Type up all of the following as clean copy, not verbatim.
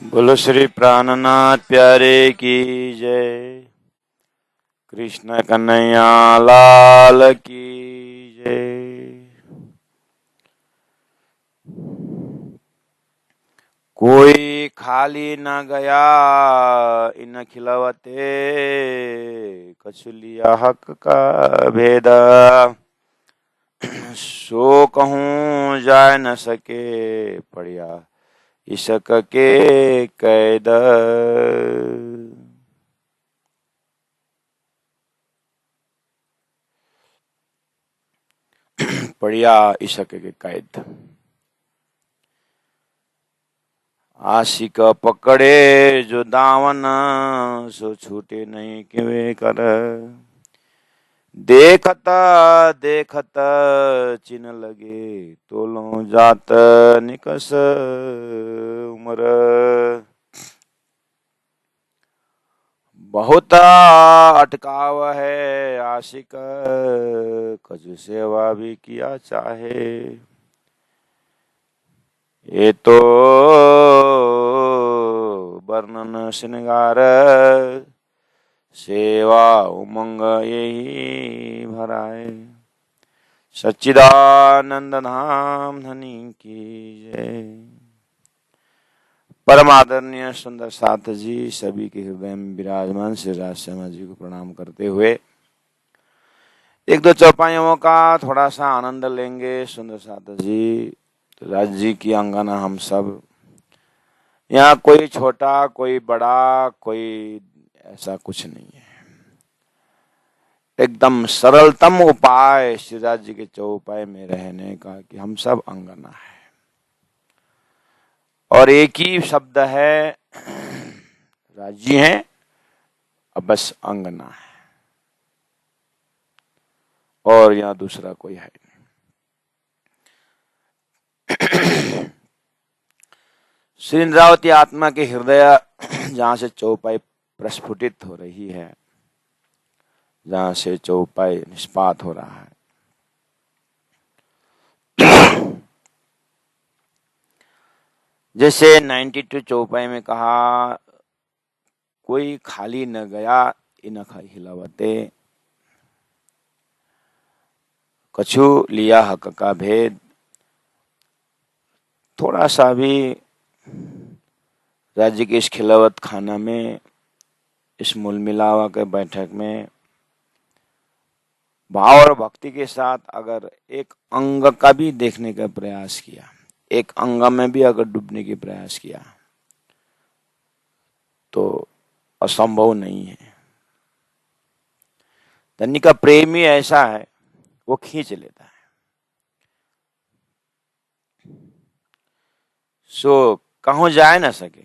बोलो श्री प्राणनाथ प्यारे की जय। कृष्ण कन्हैया लाल की जय। कोई खाली न गया इन खिलवते, कछु लिया हक का भेद। सो कहूँ जाय न सके, पड़िया इशक के कैद। पड़िया इशक के कैद। आशिक पकड़े जो दावन, सो छूटे नहीं किवे कर। देखत देखत चिन लगे, तोलों जात निकस उमर। बहुत अटकाव है आशिक, कछु सेवा भी किया चाहे। ये तो वर्णन श्रृंगार, सेवा उमंग यही भराए। सच्चिदानंद धाम धनी की जय। परम आदरणीय सुंदर साथ जी, सभी के हृदय में विराजमान श्री राज शर्मा जी को प्रणाम करते हुए एक दो चौपाइयों का थोड़ा सा आनंद लेंगे। सुंदर साथ जी, राज जी की अंगना हम सब, यहाँ कोई छोटा कोई बड़ा कोई ऐसा कुछ नहीं है। एकदम सरलतम उपाय श्रीराज जी के चौपाई में रहने का कि हम सब अंगना है और एक ही शब्द है, राजी हैं अब बस अंगना है और यहाँ दूसरा कोई है नहीं। श्री इंद्रावती आत्मा के हृदय जहाँ से चौपाई प्रस्फुटित हो रही है, जहाँ से चौपाई निष्पात हो रहा है, जैसे 92 चौपाई में कहा, कोई खाली न गया इन हिलावते, कछु लिया हक का भेद। थोड़ा सा भी राज्य के इस खिलावत खाना में, इस मूल मिलावा के बैठक में भाव और भक्ति के साथ अगर एक अंग का भी देखने का प्रयास किया, एक अंग में भी अगर डूबने की प्रयास किया तो असंभव नहीं है। धन्य का प्रेम ही ऐसा है, वो खींच लेता है। सो कहूं जाए ना सके,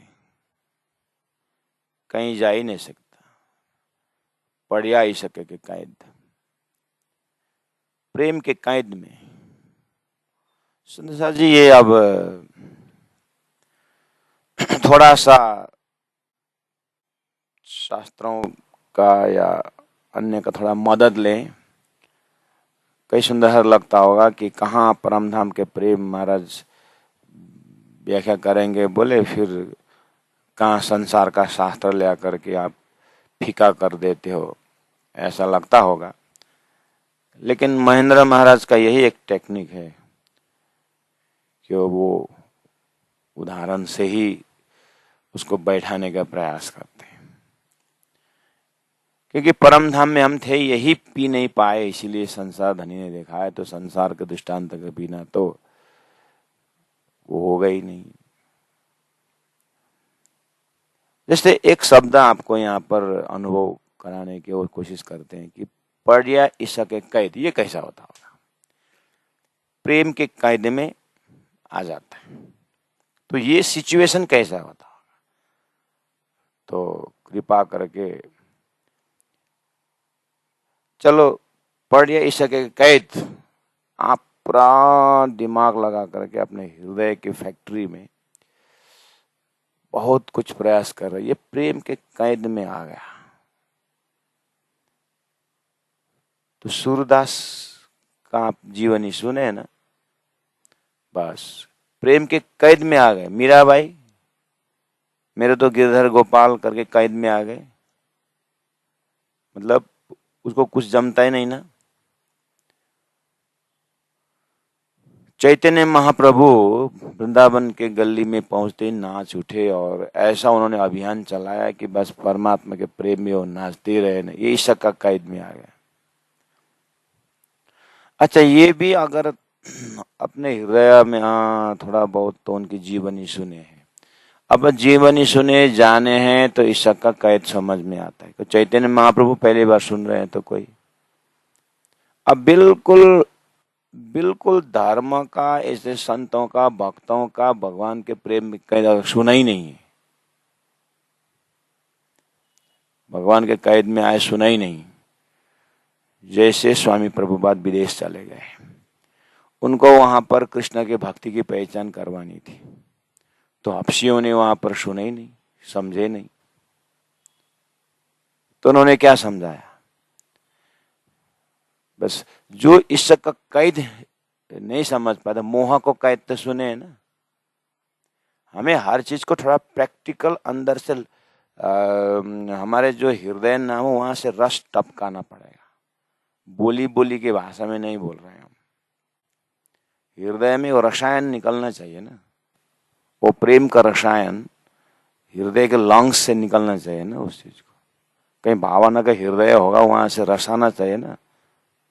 कहीं जा ही नहीं सकता, पड़िया ही सके के कैद, प्रेम के कैद में। सुंदर जी, ये अब थोड़ा सा शास्त्रों का या अन्य का थोड़ा मदद लें। कई सुंदर लगता होगा कि कहाँ परमधाम के प्रेम महाराज व्याख्या करेंगे, बोले फिर कहाँ संसार का शास्त्र ले आकर के आप फीका कर देते हो, ऐसा लगता होगा। लेकिन महेंद्र महाराज का यही एक टेक्निक है कि वो उदाहरण से ही उसको बैठाने का प्रयास करते हैं। क्योंकि परम धाम में हम थे, यही पी नहीं पाए, इसीलिए संसार धनी ने देखा है। तो संसार के दृष्टांत का पीना तो वो होगा ही नहीं। जैसे एक शब्द आपको यहाँ पर अनुभव कराने की और कोशिश करते हैं कि पड़िया इशक के कैद, ये कैसा होता होगा? प्रेम के कैद में आ जाता है, तो ये सिचुएशन कैसा होता होगा? तो कृपा करके चलो पड़िया इशक के कैद, आप पूरा दिमाग लगा करके अपने हृदय की फैक्ट्री में बहुत कुछ प्रयास कर रहे, ये प्रेम के कैद में आ गया। तो सूरदास का आप जीवनी सुने ना, बस प्रेम के कैद में आ गए। मीराबाई मेरे तो गिरधर गोपाल करके कैद में आ गए, मतलब उसको कुछ जमता ही नहीं ना। चैतन्य महाप्रभु वृंदावन के गली में पहुंचते ही नाच उठे और ऐसा उन्होंने अभियान चलाया कि बस परमात्मा के प्रेम में वो नाचते रहे ना, ये इश्क का कैद में आ गया। अच्छा, ये भी अगर अपने हृदय में थोड़ा बहुत तो उनकी जीवनी सुने हैं। अब जीवनी सुने जाने हैं तो इश्क का कैद समझ में आता है। तो चैतन्य महाप्रभु पहली बार सुन रहे हैं तो कोई, अब बिल्कुल बिल्कुल धर्म का, ऐसे संतों का, भक्तों का भगवान के प्रेम में कैद सुना ही नहीं है, भगवान के कैद में आए सुना ही नहीं। जैसे स्वामी प्रभुपाद विदेश चले गए, उनको वहां पर कृष्ण के भक्ति की पहचान करवानी थी, तो हफ्सियों ने वहां पर सुना ही नहीं, समझे नहीं। तो उन्होंने क्या समझाया, बस जो इश्क का कैद नहीं समझ पाता, मोह को कैद तो सुने है ना। हमें हर चीज को थोड़ा प्रैक्टिकल अंदर से हमारे जो हृदय ना हो वहां से रस टपकाना पड़ेगा। बोली बोली की भाषा में नहीं बोल रहे हैं हम, हृदय में वो रसायन निकलना चाहिए ना, वो प्रेम का रसायन हृदय के लंग्स से निकलना चाहिए ना। उस चीज को कहीं भावना का हृदय होगा, वहां से रस आना चाहिए ना,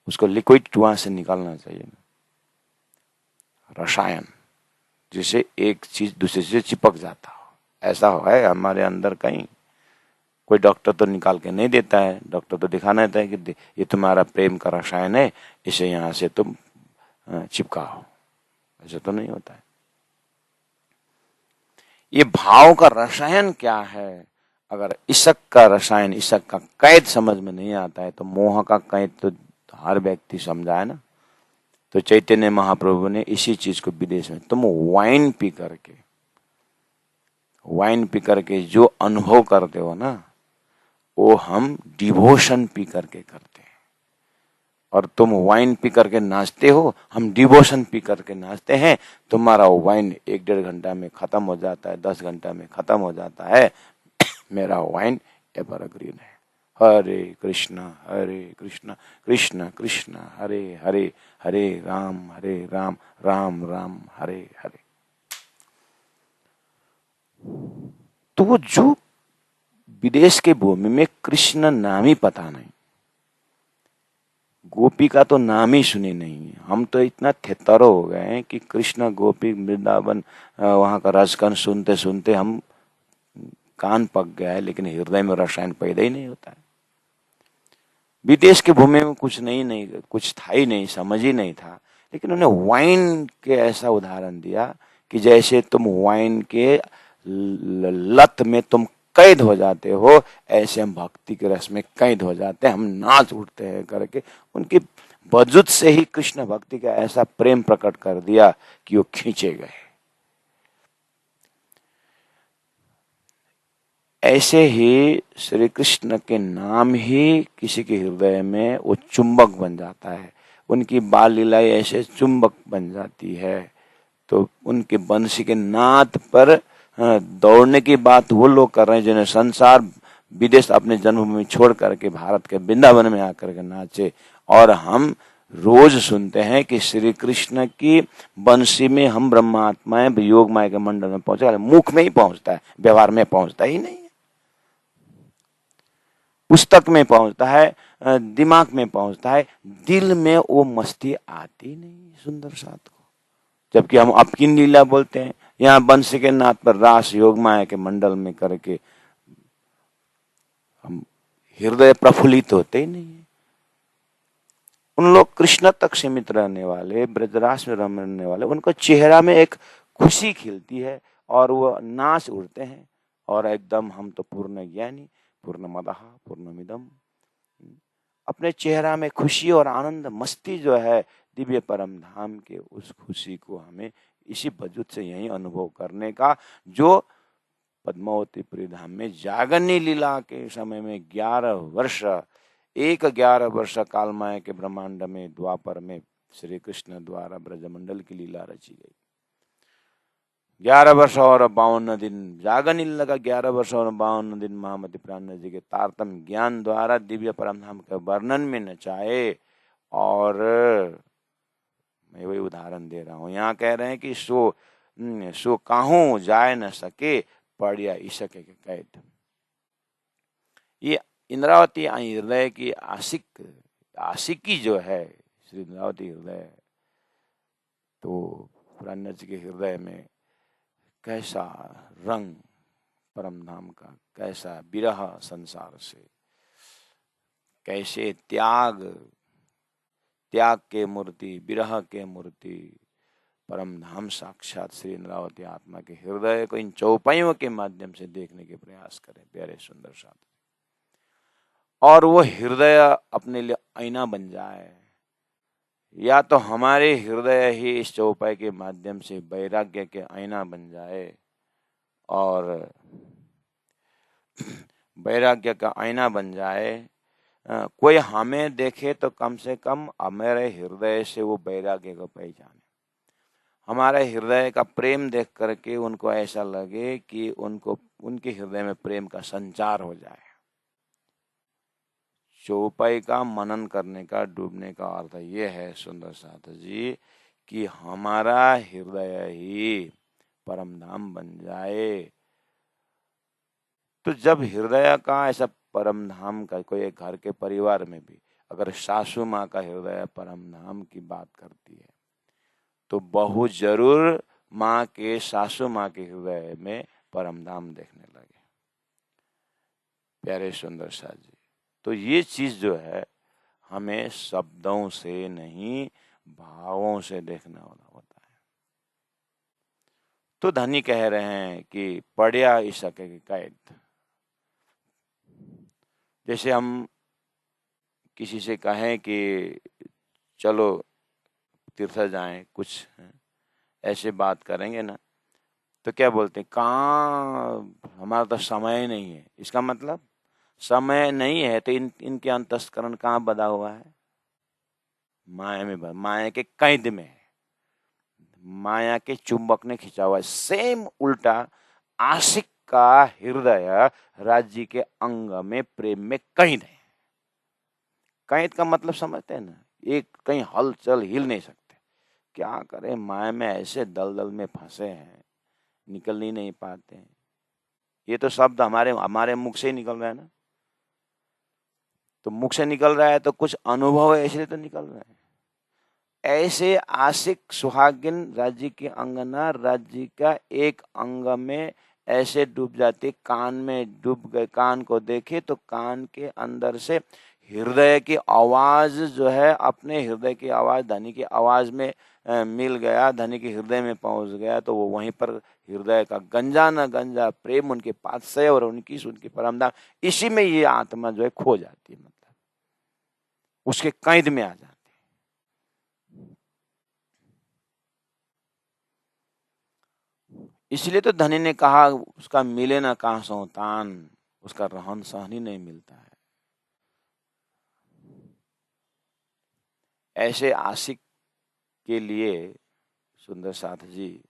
उसको लिक्विड वहां से निकलना चाहिए ना, रसायन, जिसे एक चीज दूसरे से चिपक जाता हो। ऐसा है हमारे अंदर कहीं, कोई डॉक्टर तो निकाल के नहीं देता है, डॉक्टर तो दिखाना देता है कि ये तुम्हारा प्रेम का रसायन है, इसे यहां से तुम चिपकाओ। ऐसा तो नहीं होता है। ये भाव का रसायन क्या है, अगर इश्क का रसायन, इश्क का कैद समझ में नहीं आता है तो मोह का कैद तो हर व्यक्ति समझा है ना। तो चैतन्य महाप्रभु ने इसी चीज को विदेश में, तुम वाइन पी करके जो अनुभव करते हो ना, वो हम डिवोशन पी करके करते हैं। और तुम वाइन पी करके नाचते हो, हम डिवोशन पी करके नाचते हैं। तुम्हारा वाइन 1-1.5 घंटा में खत्म हो जाता है, 10 घंटा में खत्म हो जाता है। मेरा वाइन एवरग्रीन है। हरे कृष्णा कृष्ण कृष्ण हरे हरे, हरे राम राम राम हरे हरे। तो जो विदेश के भूमि में कृष्ण नाम ही पता नहीं, गोपी का तो नाम ही सुने नहीं, हम तो इतना थेतर हो गए हैं कि कृष्ण गोपी वृंदावन वहां का रसकन सुनते सुनते हम कान पक गया है, लेकिन हृदय में रसायन पैदा ही नहीं होता है। विदेश के भूमि में कुछ था ही नहीं, समझ ही नहीं था, लेकिन उन्होंने वाइन के ऐसा उदाहरण दिया कि जैसे तुम वाइन के लत में तुम कैद हो जाते हो, ऐसे हम भक्ति के रस में कैद हो जाते हैं, हम नाच उठते हैं करके उनकी वजूद से ही कृष्ण भक्ति का ऐसा प्रेम प्रकट कर दिया कि वो खींचे गए। ऐसे ही श्री कृष्ण के नाम ही किसी के हृदय में वो चुंबक बन जाता है, उनकी बाल लीलाएं ऐसे चुंबक बन जाती है। तो उनके बंसी के नाद पर दौड़ने की बात वो लोग कर रहे हैं जिन्हें संसार विदेश अपने जन्मभूमि छोड़ करके भारत के वृंदावन में आकर के नाचे, और हम रोज सुनते हैं कि श्री कृष्ण की बंसी में हम ब्रह्मात्माएं योग माया के मंडल में पहुंचे, मुख में ही पहुंचता है, व्यवहार में पहुंचता ही नहीं है। पुस्तक में पहुंचता है, दिमाग में पहुंचता है, दिल में वो मस्ती आती नहीं सुंदर साथ को। जबकि हम अपकिन लीला बोलते हैं, यहाँ बंसी के नाथ पर रास योग माया के मंडल में करके हम हृदय प्रफुल्लित होते ही नहीं है। उन लोग कृष्ण तक सीमित रहने वाले, ब्रजरास में रहने वाले, उनको चेहरा में एक खुशी खिलती है और वो नाच उड़ते हैं, और एकदम हम तो पूर्ण ज्ञानी पूर्णमदः पूर्णमिदम्, अपने चेहरा में खुशी और आनंद मस्ती जो है दिव्य परम धाम के, उस खुशी को हमें इसी वजूद से यही अनुभव करने का, जो पद्मावतीपुरी धाम में जागरणी लीला के समय में 11 वर्ष काल माया के ब्रह्मांड में द्वापर में श्री कृष्ण द्वारा ब्रजमंडल की लीला रची गई। 11 वर्ष और 52 दिन जागा नहीं लगा। 11 वर्ष और 52 दिन महामति प्राणनाथ जी के तारतम्य ज्ञान द्वारा दिव्य परमधाम के वर्णन में नचाए। और मैं वही उदाहरण दे रहा हूं, यहाँ कह रहे हैं कि सो काहू जाए न सके पड़िया ईशके के कैद। ये इंद्रावती हृदय की आशिकी जो है, श्री इंद्रावती हृदय, तो प्राणनाथ जी के हृदय में कैसा रंग परमधाम का, कैसा विरह संसार से, कैसे त्याग के मूर्ति, विरह के मूर्ति परमधाम साक्षात श्री इंद्रावती आत्मा के हृदय को इन चौपाइयों के माध्यम से देखने के प्रयास करें प्यारे सुंदर साथी। और वो हृदय अपने लिए आईना बन जाए, या तो हमारे हृदय ही इस चौपाई के माध्यम से वैराग्य के आईना बन जाए, और वैराग्य का आईना बन जाए। कोई हमें देखे तो कम से कम हमारे हृदय से वो वैराग्य को पहचाने। हमारे हृदय का प्रेम देख करके उनको ऐसा लगे कि उनके हृदय में प्रेम का संचार हो जाए। चौपाई का मनन करने का, डूबने का अर्थ ये है सुंदर साथ जी कि हमारा हृदय ही परमधाम बन जाए। तो जब हृदय का ऐसा परमधाम का, कोई एक घर के परिवार में भी अगर सासू माँ का हृदय परमधाम की बात करती है, तो बहू जरूर माँ के, सासू माँ के हृदय में परमधाम देखने लगे प्यारे सुंदर साथ जी। तो ये चीज जो है हमें शब्दों से नहीं, भावों से देखना होता है। तो धनी कह रहे हैं कि पढ़िया ईशके की कैद। जैसे हम किसी से कहें कि चलो तीर्थ जाएं, कुछ ऐसे बात करेंगे ना, तो क्या बोलते हैं, कहाँ, हमारा तो समय ही नहीं है। इसका मतलब समय नहीं है तो इनके अंतस्करण कहाँ बधा हुआ है? माया में, माया के कैद में है, माया के चुंबक ने खींचा हुआ है। सेम उल्टा आशिक का हृदय राज्य के अंग में, प्रेम में कैद है। कैद का मतलब समझते हैं ना, एक कहीं हलचल, हिल नहीं सकते। क्या करें, माया में ऐसे दलदल में फंसे हैं, निकल ही नहीं पाते हैं। ये तो शब्द हमारे मुख से ही निकल रहा है ना, तो मुख से निकल रहा है तो कुछ अनुभव है इसलिए तो निकल रहा है। ऐसे आशिक सुहागिन राज्य की अंगना, राज्य का एक अंग में ऐसे डूब जाती, कान में डूब गए, कान को देखे तो कान के अंदर से हृदय की आवाज जो है, अपने हृदय की आवाज धनी की आवाज में मिल गया, धनी के हृदय में पहुंच गया, तो वो वहीं पर हृदय का गंजा न गंजा प्रेम उनके पास से और उनकी परमधाम, इसी में ये आत्मा जो है खो जाती है, मतलब उसके कैद में आ जाती है। इसलिए तो धनी ने कहा उसका मिले ना कहाँ संतान, उसका रहन सहन ही नहीं मिलता है। ऐसे आशिक के लिए सुंदर साथ जी,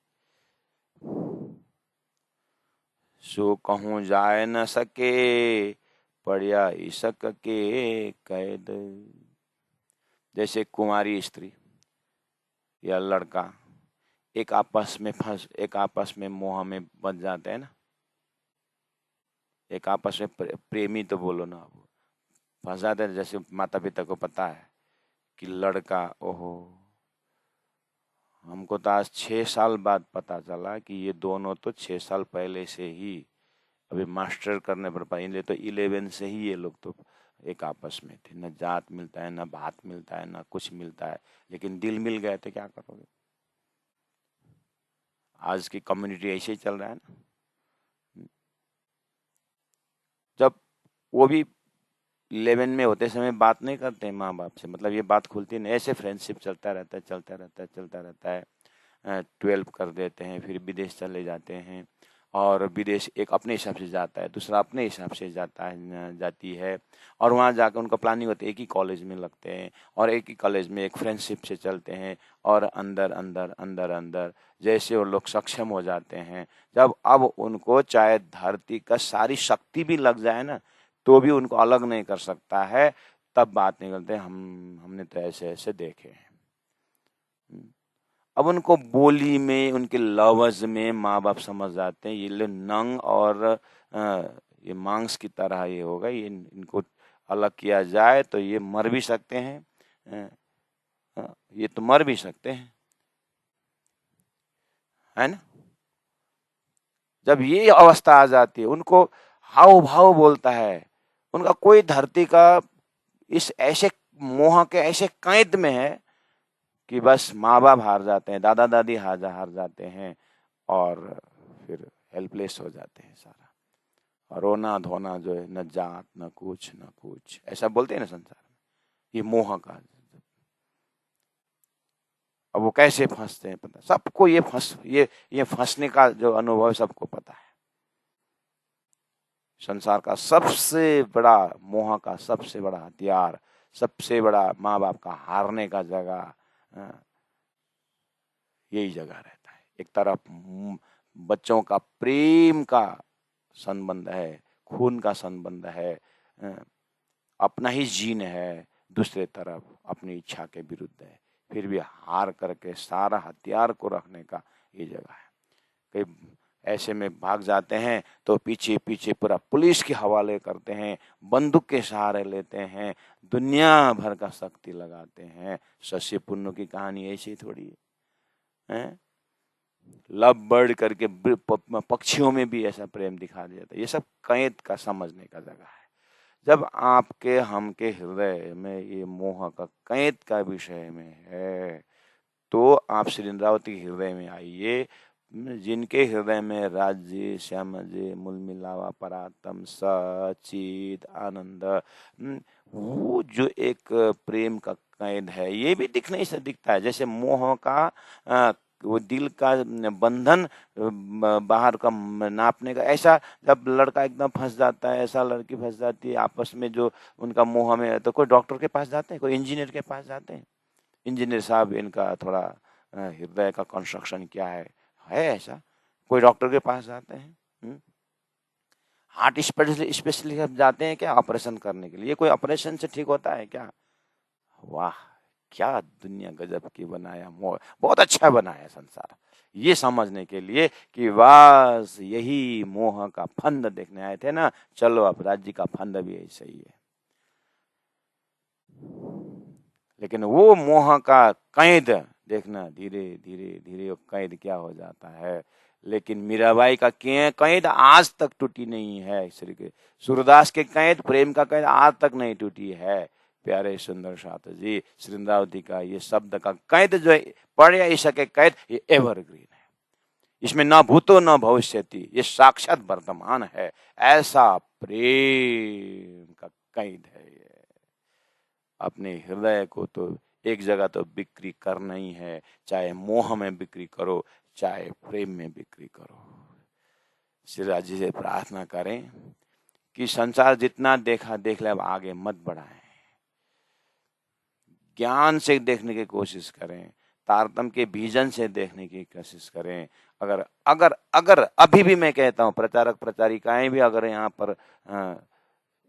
सो कहूँ जाए न सके पड़िया ईशक के कैद। जैसे कुंवारी स्त्री या लड़का एक आपस में मोह में बन जाते हैं ना, एक आपस में प्रेमी तो बोलो ना, फंस जाते हैं। जैसे माता पिता को पता है कि लड़का, ओहो, हमको तो आज 6 साल बाद पता चला कि ये दोनों तो 6 साल पहले से ही अभी मास्टर करने पर पाए, तो 11 से ही ये लोग तो एक आपस में थे। न जात मिलता है, न भात मिलता है, न कुछ मिलता है, लेकिन दिल मिल गए थे, क्या करोगे। आज की कम्युनिटी ऐसे ही चल रहा है ना। जब वो भी 11 में होते समय बात नहीं करते माँ बाप से, मतलब ये बात खुलती नहीं, ऐसे फ्रेंडशिप चलता रहता है। 12 कर देते हैं, फिर विदेश चले जाते हैं, और विदेश एक अपने हिसाब से जाता है, दूसरा अपने हिसाब से जाती है, और वहाँ जाकर उनका प्लानिंग होती है, एक ही कॉलेज में लगते हैं और एक ही कॉलेज में एक फ्रेंडशिप से चलते हैं, और अंदर अंदर अंदर अंदर जैसे वो लोग सक्षम हो जाते हैं, जब अब उनको चाहे धरती का सारी शक्ति भी लग जाए ना, तो भी उनको अलग नहीं कर सकता है, तब बात निकलते हैं, हमने तो ऐसे ऐसे देखे हैं। अब उनको बोली में, उनके लफ्ज में माँ बाप समझ जाते हैं, ये लोग नंग और ये मांस की तरह ये होगा, ये इनको अलग किया जाए तो ये मर भी सकते हैं, ये तो मर भी सकते हैं, है ना। जब ये अवस्था आ जाती है, उनको हाव भाव बोलता है, उनका कोई धरती का इस ऐसे मोह के ऐसे कैद में है कि बस माँ बाप हार जाते हैं, दादा दादी हार जाते हैं, और फिर हेल्पलेस हो जाते हैं सारा, और रोना धोना जो है, न जात न कुछ ऐसा बोलते हैं ना संसार में, ये मोह का। अब वो कैसे फंसते हैं, पता सबको, ये फंसने का जो अनुभव है सबको पता है। संसार का सबसे बड़ा मोह का सबसे बड़ा हथियार, सबसे बड़ा माँ बाप का हारने का जगह, यही जगह रहता है। एक तरफ बच्चों का प्रेम का संबंध है, खून का संबंध है, अपना ही जीन है, दूसरे तरफ अपनी इच्छा के विरुद्ध है, फिर भी हार करके सारा हथियार को रखने का ये जगह है। कई ऐसे में भाग जाते हैं तो पीछे पीछे पूरा पुलिस के हवाले करते हैं, बंदूक के सहारे लेते हैं, दुनिया भर का शक्ति लगाते हैं। शशि पुन्नु की कहानी ऐसी थोड़ी है, लव बर्ड करके पक्षियों में भी ऐसा प्रेम दिखा दिया था। ये सब कैद का समझने का जगह है। जब आपके हमके हृदय में ये मोह का कैद का विषय में है, तो आप श्री इंद्रावती के हृदय में आइए, जिनके हृदय में राज्य श्यामजे मूल मिलावा परात्म सचिद आनंद, वो जो एक प्रेम का कैद है, ये भी दिखने से दिखता है। जैसे मोह का वो दिल का बंधन बाहर का नापने का, ऐसा जब लड़का एकदम फंस जाता है, ऐसा लड़की फंस जाती है आपस में जो उनका मोह में, तो कोई डॉक्टर के पास जाते हैं, कोई इंजीनियर के पास जाते हैं, इंजीनियर साहब इनका थोड़ा हृदय का कंस्ट्रक्शन क्या है ऐसा, कोई डॉक्टर के पास जाते हैं। हार्ट स्पेशलिस्ट जाते हैं क्या ऑपरेशन करने के लिए? कोई ऑपरेशन से ठीक होता है क्या? वाह, क्या दुनिया गजब की बनाया, बहुत अच्छा बनाया संसार, ये समझने के लिए कि बस यही मोह का फंद देखने आए थे ना, चलो अब राज्य का फंद भी ऐसा ही है। लेकिन वो मोह का कैद देखना, धीरे धीरे धीरे कैद क्या हो जाता है। लेकिन मीराबाई का कैद आज तक टूटी नहीं है। श्री के सूरदास के कैद, प्रेम का कैद आज तक नहीं टूटी है। प्यारे सुंदर साथ जी, श्रृंगावती का ये शब्द का कैद जो है, पढ़ या सके कैद, ये एवरग्रीन है, इसमें न भूतो न भविष्यति, ये साक्षात वर्तमान है। ऐसा प्रेम का कैद है ये। अपने हृदय को तो एक जगह तो बिक्री करना ही है, चाहे मोह में बिक्री करो, चाहे प्रेम में बिक्री करो। श्री जी से प्रार्थना करें कि संसार जितना देखा देख ले, अब आगे मत बढ़ाएं, ज्ञान से देखने की कोशिश करें, तारतम्य के विजन से देखने की कोशिश करें। अगर अगर अगर अभी भी मैं कहता हूँ, प्रचारक प्रचारिकाएं भी अगर यहाँ पर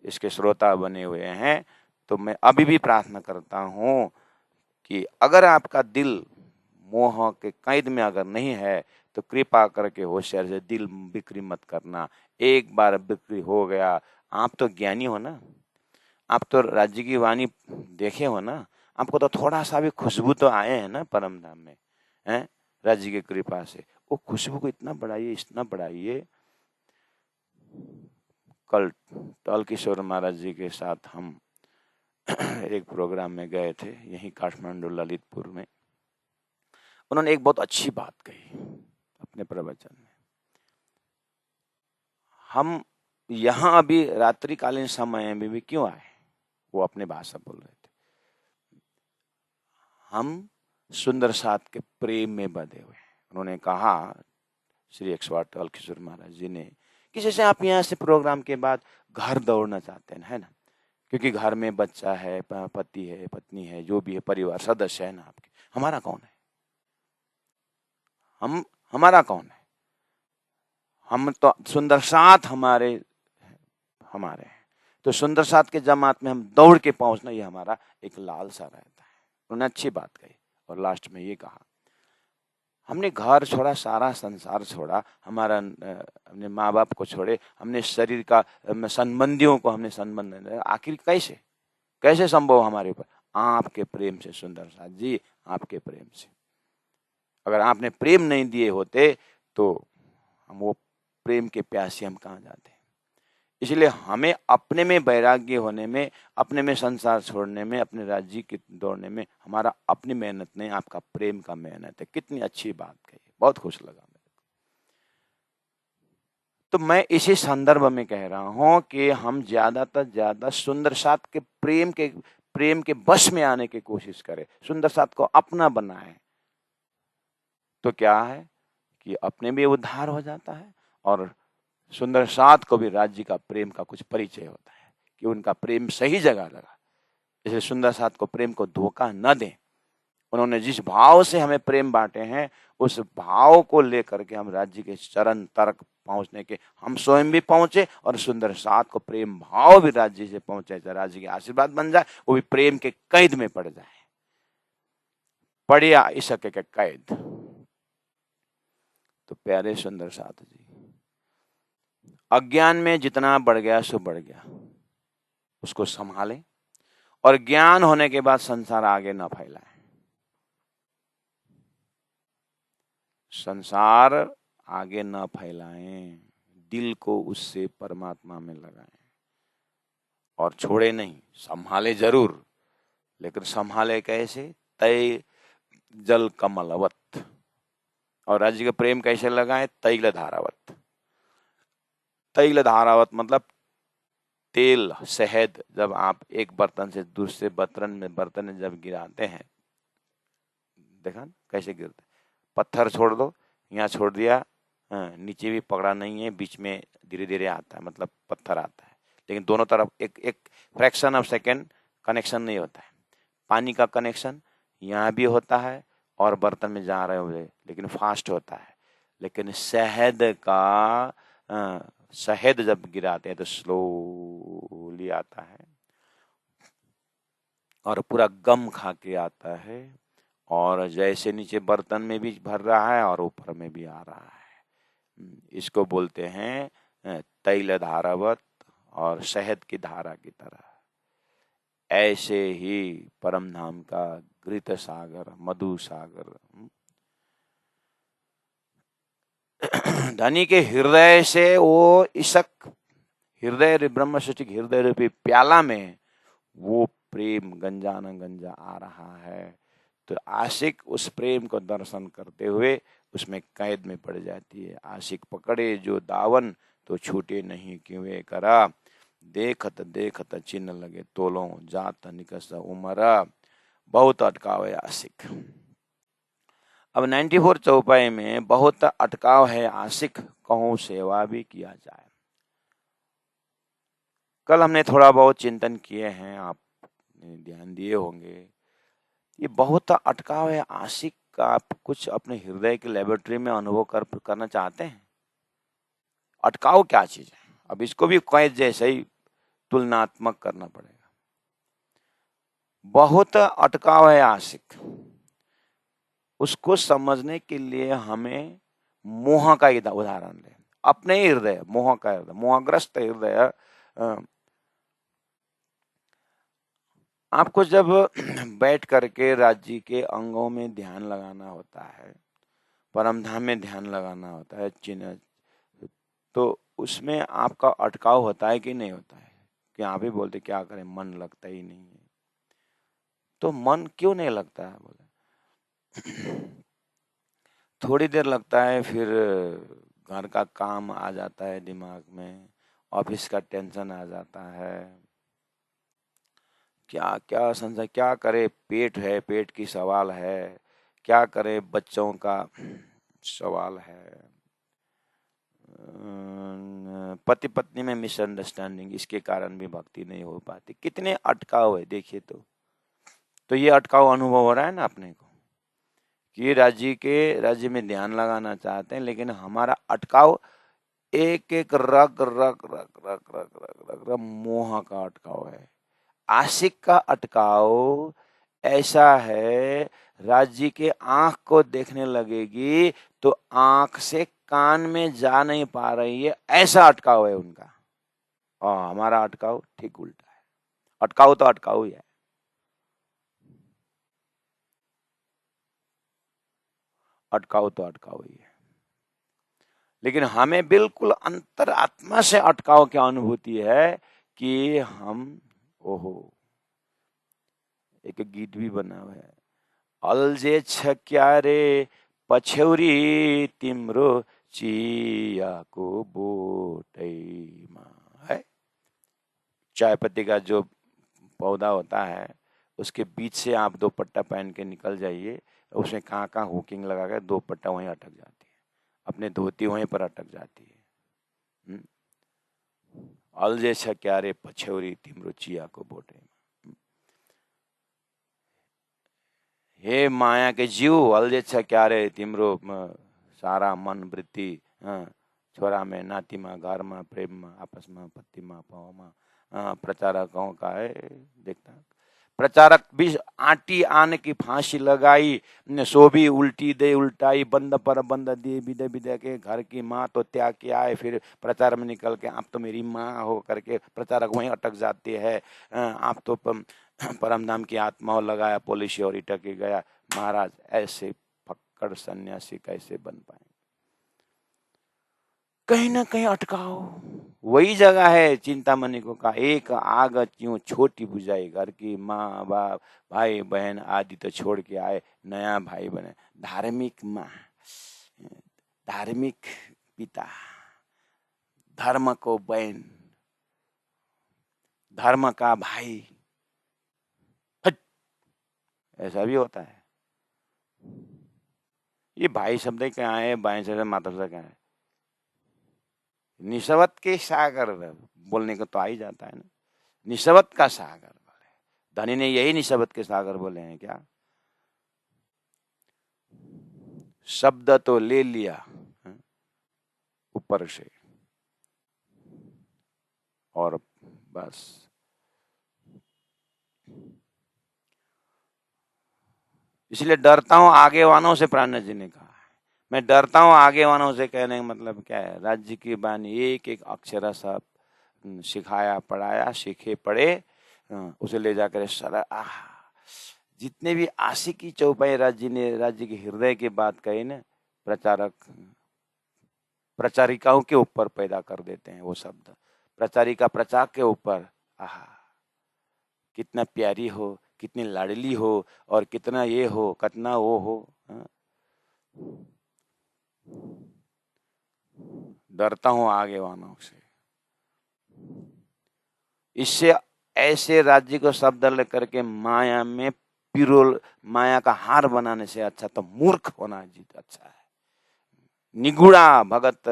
इसके श्रोता बने हुए हैं, तो मैं अभी भी प्रार्थना करता हूँ कि अगर आपका दिल मोह के कैद में अगर नहीं है, तो कृपा करके होशियार से दिल बिक्री मत करना। एक बार बिक्री हो गया, आप तो ज्ञानी हो ना, आप तो राज्य की वाणी देखे हो ना, आपको तो थोड़ा सा भी खुशबू तो आए हैं ना परम धाम में, हैं राज्य की कृपा से। वो खुशबू को इतना बढ़ाइए, इतना बढ़ाइए। कल टल किशोर महाराज जी के साथ हम एक प्रोग्राम में गए थे, यहीं काठमांडू ललितपुर में। उन्होंने एक बहुत अच्छी बात कही अपने प्रवचन में। हम यहाँ अभी रात्रिकालीन समय में भी क्यों आए, वो अपने भाषा बोल रहे थे। हम सुंदर साथ के प्रेम में बंधे हुए हैं। उन्होंने कहा, श्री एक्सपर्ट अलकिशोर महाराज जी ने कि जैसे आप यहाँ से प्रोग्राम के बाद घर दौड़ना चाहते हैं, है ना, क्योंकि घर में बच्चा है, पति है, पत्नी है, जो भी है, परिवार सदस्य है ना आपके, हमारा कौन है? हमारा कौन है? हम तो सुंदर साथ हमारे हैं। तो सुंदर साथ के जमात में हम दौड़ के पहुंचना, ये हमारा एक लालसा रहता है। उन्होंने अच्छी बात कही और लास्ट में ये कहा, हमने घर छोड़ा, सारा संसार छोड़ा, हमारा अपने माँ बाप को छोड़े, हमने शरीर का संबंधियों को हमने संबंध, आखिर कैसे संभव हमारे ऊपर? आपके प्रेम से सुंदर साथ जी, आपके प्रेम से। अगर आपने प्रेम नहीं दिए होते तो हम वो प्रेम के प्यासे हम कहाँ जाते? इसलिए हमें अपने में वैराग्य होने में, अपने में संसार छोड़ने में, अपने राज्य की दौड़ने में हमारा अपनी मेहनत नहीं, आपका प्रेम का मेहनत है। कितनी अच्छी बात कही, बहुत खुश लगा मेरे को। तो मैं इसी संदर्भ में कह रहा हूं कि हम ज्यादातर ज्यादा सुंदर साथ के प्रेम के वश में आने की कोशिश करें, सुंदर साथ को अपना बनाएं। तो क्या है कि अपने भी उद्धार हो जाता है और सुंदर साथ को भी राज्य का प्रेम का कुछ परिचय होता है कि उनका प्रेम सही जगह लगा। इसलिए सुंदर साथ को प्रेम को धोखा न दें। उन्होंने जिस भाव से हमें प्रेम बांटे हैं, उस भाव को लेकर के हम राज्य के चरण तक पहुंचने के, हम स्वयं भी पहुंचे और सुंदर साथ को प्रेम भाव भी राज्य से पहुंचे, राज्य के आशीर्वाद बन जाए, वो भी प्रेम के कैद में पड़ जाए, पड़िया इश्क के कैद। तो प्यारे सुंदर साथ जी, अज्ञान में जितना बढ़ गया सो बढ़ गया, उसको संभालें और ज्ञान होने के बाद संसार आगे न फैलाएं। संसार आगे न फैलाएं, दिल को उससे परमात्मा में लगाएं और छोड़े नहीं, संभाले जरूर, लेकिन संभाले कैसे? तय जल कमलवत। और राज्य का प्रेम कैसे लगाएं? तैल धारावत। तैल धारावत मतलब तेल, शहद जब आप एक बर्तन से दूसरे बर्तन में जब गिराते हैं, देखा कैसे गिरते? पत्थर छोड़ दो, यहाँ छोड़ दिया, नीचे भी पकड़ा नहीं है, बीच में धीरे धीरे आता है, मतलब पत्थर आता है, लेकिन दोनों तरफ एक फ्रैक्शन ऑफ सेकेंड कनेक्शन नहीं होता है। पानी का कनेक्शन यहाँ भी होता है और बर्तन में जा रहे हुए, लेकिन फास्ट होता है। लेकिन शहद जब गिराते हैं तो स्लोली आता है और पूरा गम खा के आता है, और जैसे नीचे बर्तन में भी भर रहा है और ऊपर में भी आ रहा है। इसको बोलते हैं तैल धारावत और शहद की धारा की तरह। ऐसे ही परम धाम का घृत सागर, मधु सागर, धनी के हृदय से वो इशक, हृदय ब्रह्म सृष्टि हृदय रूपी प्याला में वो प्रेम गंजा न गंजा आ रहा है। तो आशिक उस प्रेम को दर्शन करते हुए उसमें कैद में पड़ जाती है। आशिक पकड़े जो दावन तो छूटे नहीं क्यों करा, देखत देखत चिन्ह लगे तोलो जात निकस उमरा, बहुत अटकाव है आशिक। अब 94 चौपाई में बहुत अटकाव है आशिक, कहूं सेवा भी किया जाए। कल हमने थोड़ा बहुत चिंतन किए हैं, आप ध्यान दिए होंगे। ये बहुत अटकाव है आशिक का, आप कुछ अपने हृदय की लेबोरेटरी में अनुभव करना चाहते हैं? अटकाव क्या चीज है? अब इसको भी कैद जैसे ही तुलनात्मक करना पड़ेगा। बहुत अटकाव है आशिक, उसको समझने के लिए हमें मोह का उदाहरण लें। अपने हृदय, मोह का हृदय, मोहग्रस्त हृदय। आपको जब बैठ करके राज्य के अंगों में ध्यान लगाना होता है, परम धाम में ध्यान लगाना होता है, चिन्ह, तो उसमें आपका अटकाव होता है कि नहीं होता है? कि आप ही बोलते क्या करें, मन लगता ही नहीं है। तो मन क्यों नहीं लगता है? बोले थोड़ी देर लगता है, फिर घर का काम आ जाता है दिमाग में, ऑफिस का टेंशन आ जाता है, क्या क्या संसार, क्या करे, पेट है, पेट की सवाल है, क्या करे, बच्चों का सवाल है, पति पत्नी में मिसअंडरस्टैंडिंग, इसके कारण भी भक्ति नहीं हो पाती। कितने अटकाव है देखिए। तो ये अटकाव अनुभव हो रहा है ना अपने को कि राज्य में ध्यान लगाना चाहते हैं, लेकिन हमारा अटकाव एक एक रग रग रग रग रग रग रग रग मोह का अटकाव है। आशिक का अटकाव ऐसा है, राज्य के आंख को देखने लगेगी तो आंख से कान में जा नहीं पा रही है, ऐसा अटकाव है उनका। और हमारा अटकाव ठीक उल्टा है। अटकाव तो अटकाव ही है। अटकाव तो अटकाव ही है, लेकिन हमें बिल्कुल अंतरात्मा से अटकाव की अनुभूति है कि हम, ओहो, एक गीत भी बना हुआ है, अल्झे छ क्या रे पछौरी तिम्रो चियाको बोटैमा, है। चाय पत्ती का जो पौधा होता है उसके बीच से आप दो पट्टा पहन के निकल जाइए, उसमें कहाँ कहाँ हुकिंग लगा कर दो पट्टा वहीं अटक जाती है, अपने धोती वहीं पर अटक जाती है। अल्झे छ क्या रे पछौरी तिम्रो चियाको बोटैमा। हे माया के जीव, अल्झे छ क्या रे तिम्रो सारा मन वृत्ति छोरामा नातिमा घरमा प्रेममा आपसमा पत्तीमा पाउमा प्रचारकों का है। देखता प्रचारक भी आटी आन की फांसी लगाई, सो भी उल्टी दे उल्टाई, बंद पर बंद दिए विदे विदे के घर की माँ तो त्याग के आए, फिर प्रचार में निकल के आप तो मेरी माँ हो करके प्रचारक वहीं अटक जाते हैं। आप तो परमधाम की आत्मा हो, लगाया पॉलिसी और इटक गया। महाराज ऐसे फक्कड़ सन्यासी कैसे बन पाए? कहीं ना कहीं अटकाओ वही जगह है चिंतामणि को कहा, एक आग क्यों छोटी बुझाई, घर की माँ बाप भाई बहन आदि तो छोड़ के आए, नया भाई बने। धार्मिक माँ, धार्मिक पिता, धर्म को बहन, धर्म का भाई, ऐसा भी होता है। ये भाई शब्द क्या है, भाई शब्द माता शब्द क्या है? निस्वत के सागर बोलने को तो आ ही जाता है ना, निस्वत का सागर बोले। धनी ने यही निस्वत के सागर बोले हैं क्या? शब्द तो ले लिया ऊपर से और बस। इसलिए डरता हूं आगे वालों से, प्राण जी ने कहा है, मैं डरता हूं आगे वालों से। कहने का मतलब क्या है? राज्य की बानी एक एक अक्षर सब सिखाया पढ़ाया, सीखे पढ़े, उसे ले जाकर सारा जितने भी आशिकी चौपाई राज्य ने, राज्य के हृदय की बात कही ना, प्रचारक प्रचारिकाओं के ऊपर पैदा कर देते हैं वो शब्द। प्रचारिका प्रचार के ऊपर, आहा कितना प्यारी हो, कितनी लाडली हो, और कितना ये हो, कितना वो हो। डरता हूं आगे वालों से। इससे ऐसे राज्य को शब्द लेकर के माया में पिरोल, माया का हार बनाने से अच्छा तो मूर्ख होना जीत अच्छा है। निगुड़ा भगत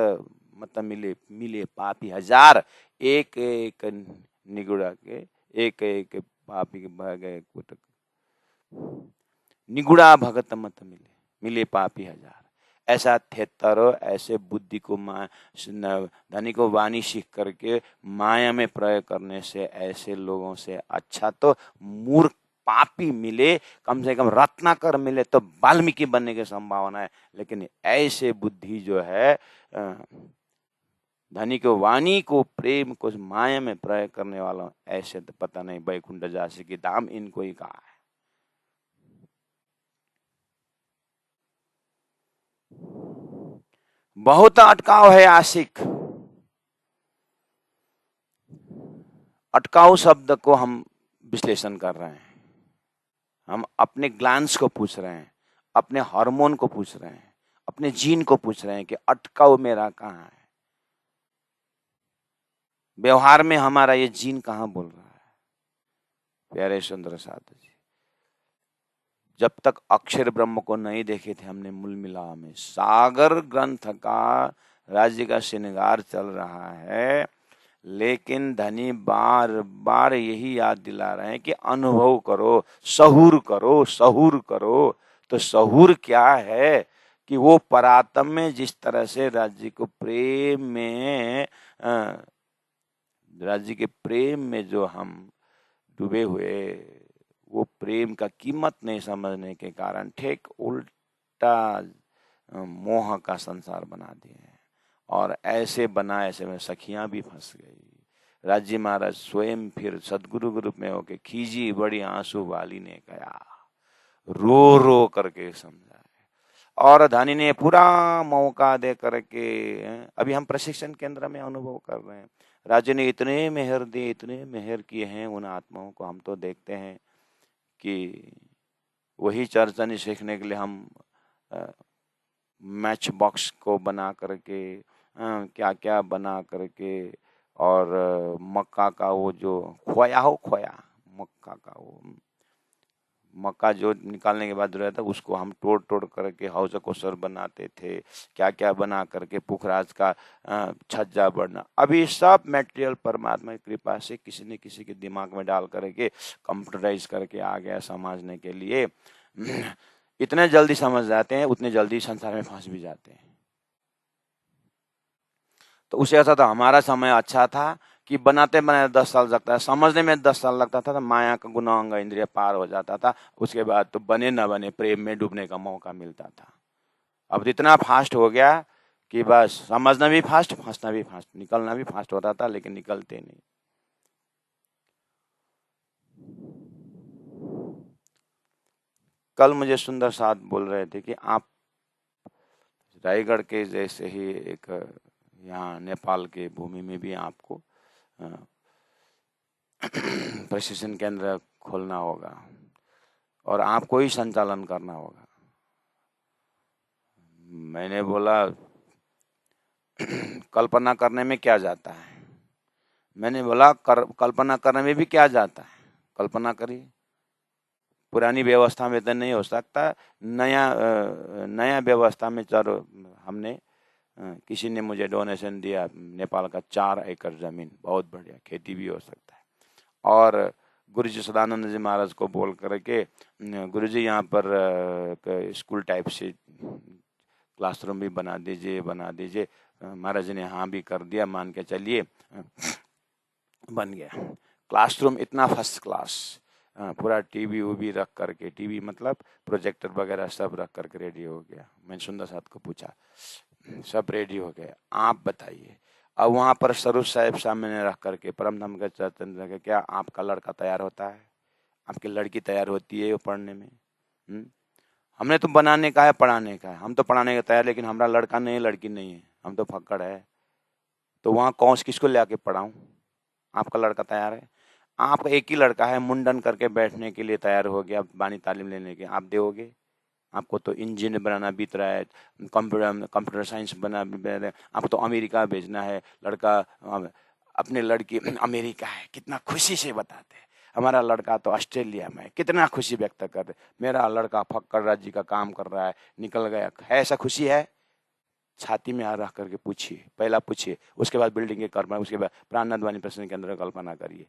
मत मिले, मिले पापी हजार, एक एक निगुड़ा के एक एक पापी के बह गए कुटक। निगुड़ा भगत मत मिले, मिले पापी हजार। ऐसा थे तरो, ऐसे बुद्धि को धनी को वाणी सीख करके माया में प्रयोग करने से ऐसे लोगों से अच्छा तो मूर्ख पापी मिले, कम से कम रत्नाकर मिले तो वाल्मीकि बनने की संभावना है। लेकिन ऐसे बुद्धि जो है धनी को वाणी को प्रेम को माया में प्रयोग करने वाला, ऐसे तो पता नहीं बैकुंठ जासी की दाम इनको ही कहा है। बहुत अटकाव है आशिक। अटकाव शब्द को हम विश्लेषण कर रहे हैं, हम अपने ग्लैंड्स को पूछ रहे हैं, अपने हार्मोन को पूछ रहे हैं, अपने जीन को पूछ रहे हैं कि अटकाव मेरा कहाँ है। व्यवहार में हमारा ये जीन कहाँ बोल रहा है? प्यारे सुंदर साधु जी, जब तक अक्षर ब्रह्म को नहीं देखे थे हमने मूल मिला में, सागर ग्रंथ का राज्य का श्रृंगार चल रहा है, लेकिन धनी बार बार यही याद दिला रहे हैं कि अनुभव करो, सहूर करो, सहूर करो। तो सहूर क्या है कि वो परातम में जिस तरह से राज्य को प्रेम में राज्य के प्रेम में जो हम डूबे हुए, वो प्रेम का कीमत नहीं समझने के कारण ठीक उल्टा मोह का संसार बना दिए हैं। और ऐसे बना, ऐसे में सखियां भी फंस गई। राज्य महाराज स्वयं फिर सदगुरु के रूप में होके खीजी बड़ी आंसू वाली ने कहा, रो रो करके समझाए। और धनी ने पूरा मौका दे करके, अभी हम प्रशिक्षण केंद्र में अनुभव कर रहे हैं, राज्य ने इतने मेहर दिए, इतने मेहर किए हैं उन आत्माओं को। हम तो देखते हैं कि वही चर्चनी सीखने के लिए हम मैच बॉक्स को बना करके, क्या क्या बना करके, और मक्का का वो जो खोया मक्का का वो मक्का जो निकालने के बाद रहता उसको हम तोड़ तोड़ करके हाउस कोसर बनाते थे, क्या क्या बना करके पुखराज का छज्जा बनना। अभी सब मटेरियल परमात्मा की कृपा से किसी न किसी के दिमाग में डाल करके कंप्यूटराइज करके आ गया समझने के लिए। इतने जल्दी समझ जाते हैं, उतने जल्दी संसार में फंस भी जाते हैं। तो उसे ऐसा था, हमारा समय अच्छा था कि बनाते बनाते 10 साल लगता है, समझने में 10 साल लगता था, तो माया का गुना अंग इंद्रिय पार हो जाता था। उसके बाद तो बने न बने प्रेम में डूबने का मौका मिलता था। अब इतना फास्ट हो गया कि बस समझना भी फास्ट, फंसना भी फास्ट, निकलना भी फास्ट होता था, लेकिन निकलते नहीं। कल मुझे सुंदर साथ बोल रहे थे कि आप रायगढ़ के जैसे ही एक यहाँ नेपाल के भूमि में भी आपको प्रशिक्षण केंद्र खोलना होगा और आपको ही संचालन करना होगा। मैंने बोला कल्पना करने में क्या जाता है। मैंने बोला कल्पना करने में भी क्या जाता है, कल्पना करिए। पुरानी व्यवस्था में तो नहीं हो सकता, नया व्यवस्था में। चलो हमने किसी ने मुझे डोनेशन दिया, नेपाल का 4 एकड़ जमीन, बहुत बढ़िया, खेती भी हो सकता है। और गुरुजी सदानंद जी महाराज को बोल करके, गुरुजी यहाँ पर स्कूल टाइप से क्लासरूम भी बना दीजिए। महाराज ने हाँ भी कर दिया, मान के चलिए बन गया क्लासरूम, इतना फर्स्ट क्लास, पूरा टीवी उवी रख करके, टीवी मतलब प्रोजेक्टर वगैरह सब रख करके रेडी हो गया। मैंने सुंदर साथ को पूछा, सब रेडी हो गए, आप बताइए। अब वहाँ पर स्वरूप साहिब सामने रख करके परम धाम के चैतन्य के, क्या आपका लड़का तैयार होता है, आपकी लड़की तैयार होती है वो पढ़ने में? हमने तो बनाने का है, पढ़ाने का है, हम तो पढ़ाने का तैयार, लेकिन हमारा लड़का नहीं है, लड़की नहीं है, हम तो फक्कड़ है। तो वहाँ कौन किसको ले आके पढ़ाऊँ? आपका लड़का तैयार है, आपका एक ही लड़का है, मुंडन करके बैठने के लिए तैयार हो गया, बानी तालीम लेने के, आप दोगे? आपको तो इंजीनियर बनाना बीत रहा है, कंप्यूटर साइंस बना, आपको तो अमेरिका भेजना है लड़का, अपने लड़की अमेरिका है, कितना खुशी से बताते हैं। हमारा लड़का तो ऑस्ट्रेलिया में, कितना खुशी व्यक्त करते, मेरा लड़का फक्कड़ राज्य का काम कर रहा है, निकल गया है, ऐसा खुशी है? छाती में रख करके पूछिए, पहला पूछिए, उसके बाद बिल्डिंग के कल्पना, उसके बाद प्राणनाथ वाणी प्रश्न के अंदर कल्पना करिए।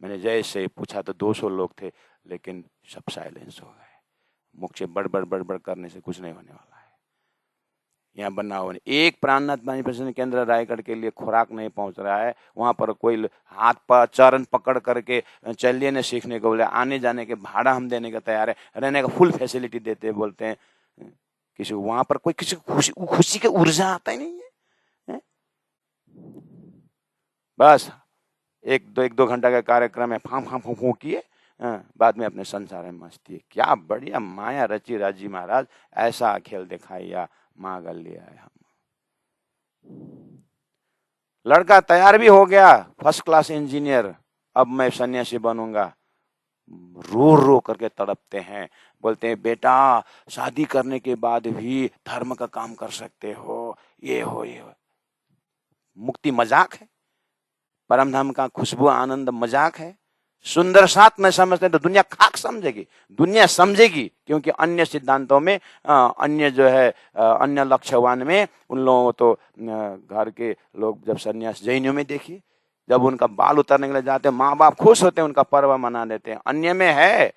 मैंने जैसे पूछा तो 200 लोग थे, लेकिन सब साइलेंस हो गए। मुख से बड़ करने से कुछ नहीं होने वाला है। यहाँ बनना होने, एक प्राणनाथ वाणी प्रशिक्षण केंद्र रायगढ़ के लिए खुराक नहीं पहुंच रहा है। वहां पर कोई हाथ पर चरण पकड़ करके चलिए न सीखने को बोले, आने जाने के भाड़ा हम देने का तैयार है, रहने का फुल फैसिलिटी देते बोलते हैं। किसी वहां पर कोई किसी खुशी की ऊर्जा आता ही नहीं है। बस एक दो घंटा का कार्यक्रम है, फाम फू किए, बाद में अपने संसार में मस्ती है। क्या बढ़िया माया रची राजी महाराज, ऐसा खेल दिखाइया मांगल लिया है। हम लड़का तैयार भी हो गया, फर्स्ट क्लास इंजीनियर, अब मैं सन्यासी बनूंगा। रो रो करके तड़पते हैं, बोलते हैं बेटा शादी करने के बाद भी धर्म का काम कर सकते हो, ये हो। मुक्ति मजाक है? परम धाम का खुशबू आनंद मजाक है? सुंदर साथ न समझते तो दुनिया खाक समझेगी, दुनिया समझेगी, क्योंकि अन्य सिद्धांतों में अन्य जो है अन्य लक्ष्यवान में उन लोगों को तो घर के लोग जब सन्यास जैनियों में देखिए, जब उनका बाल उतारने के लिए जाते हैं माँ बाप खुश होते हैं, उनका पर्व मना देते हैं। अन्य में है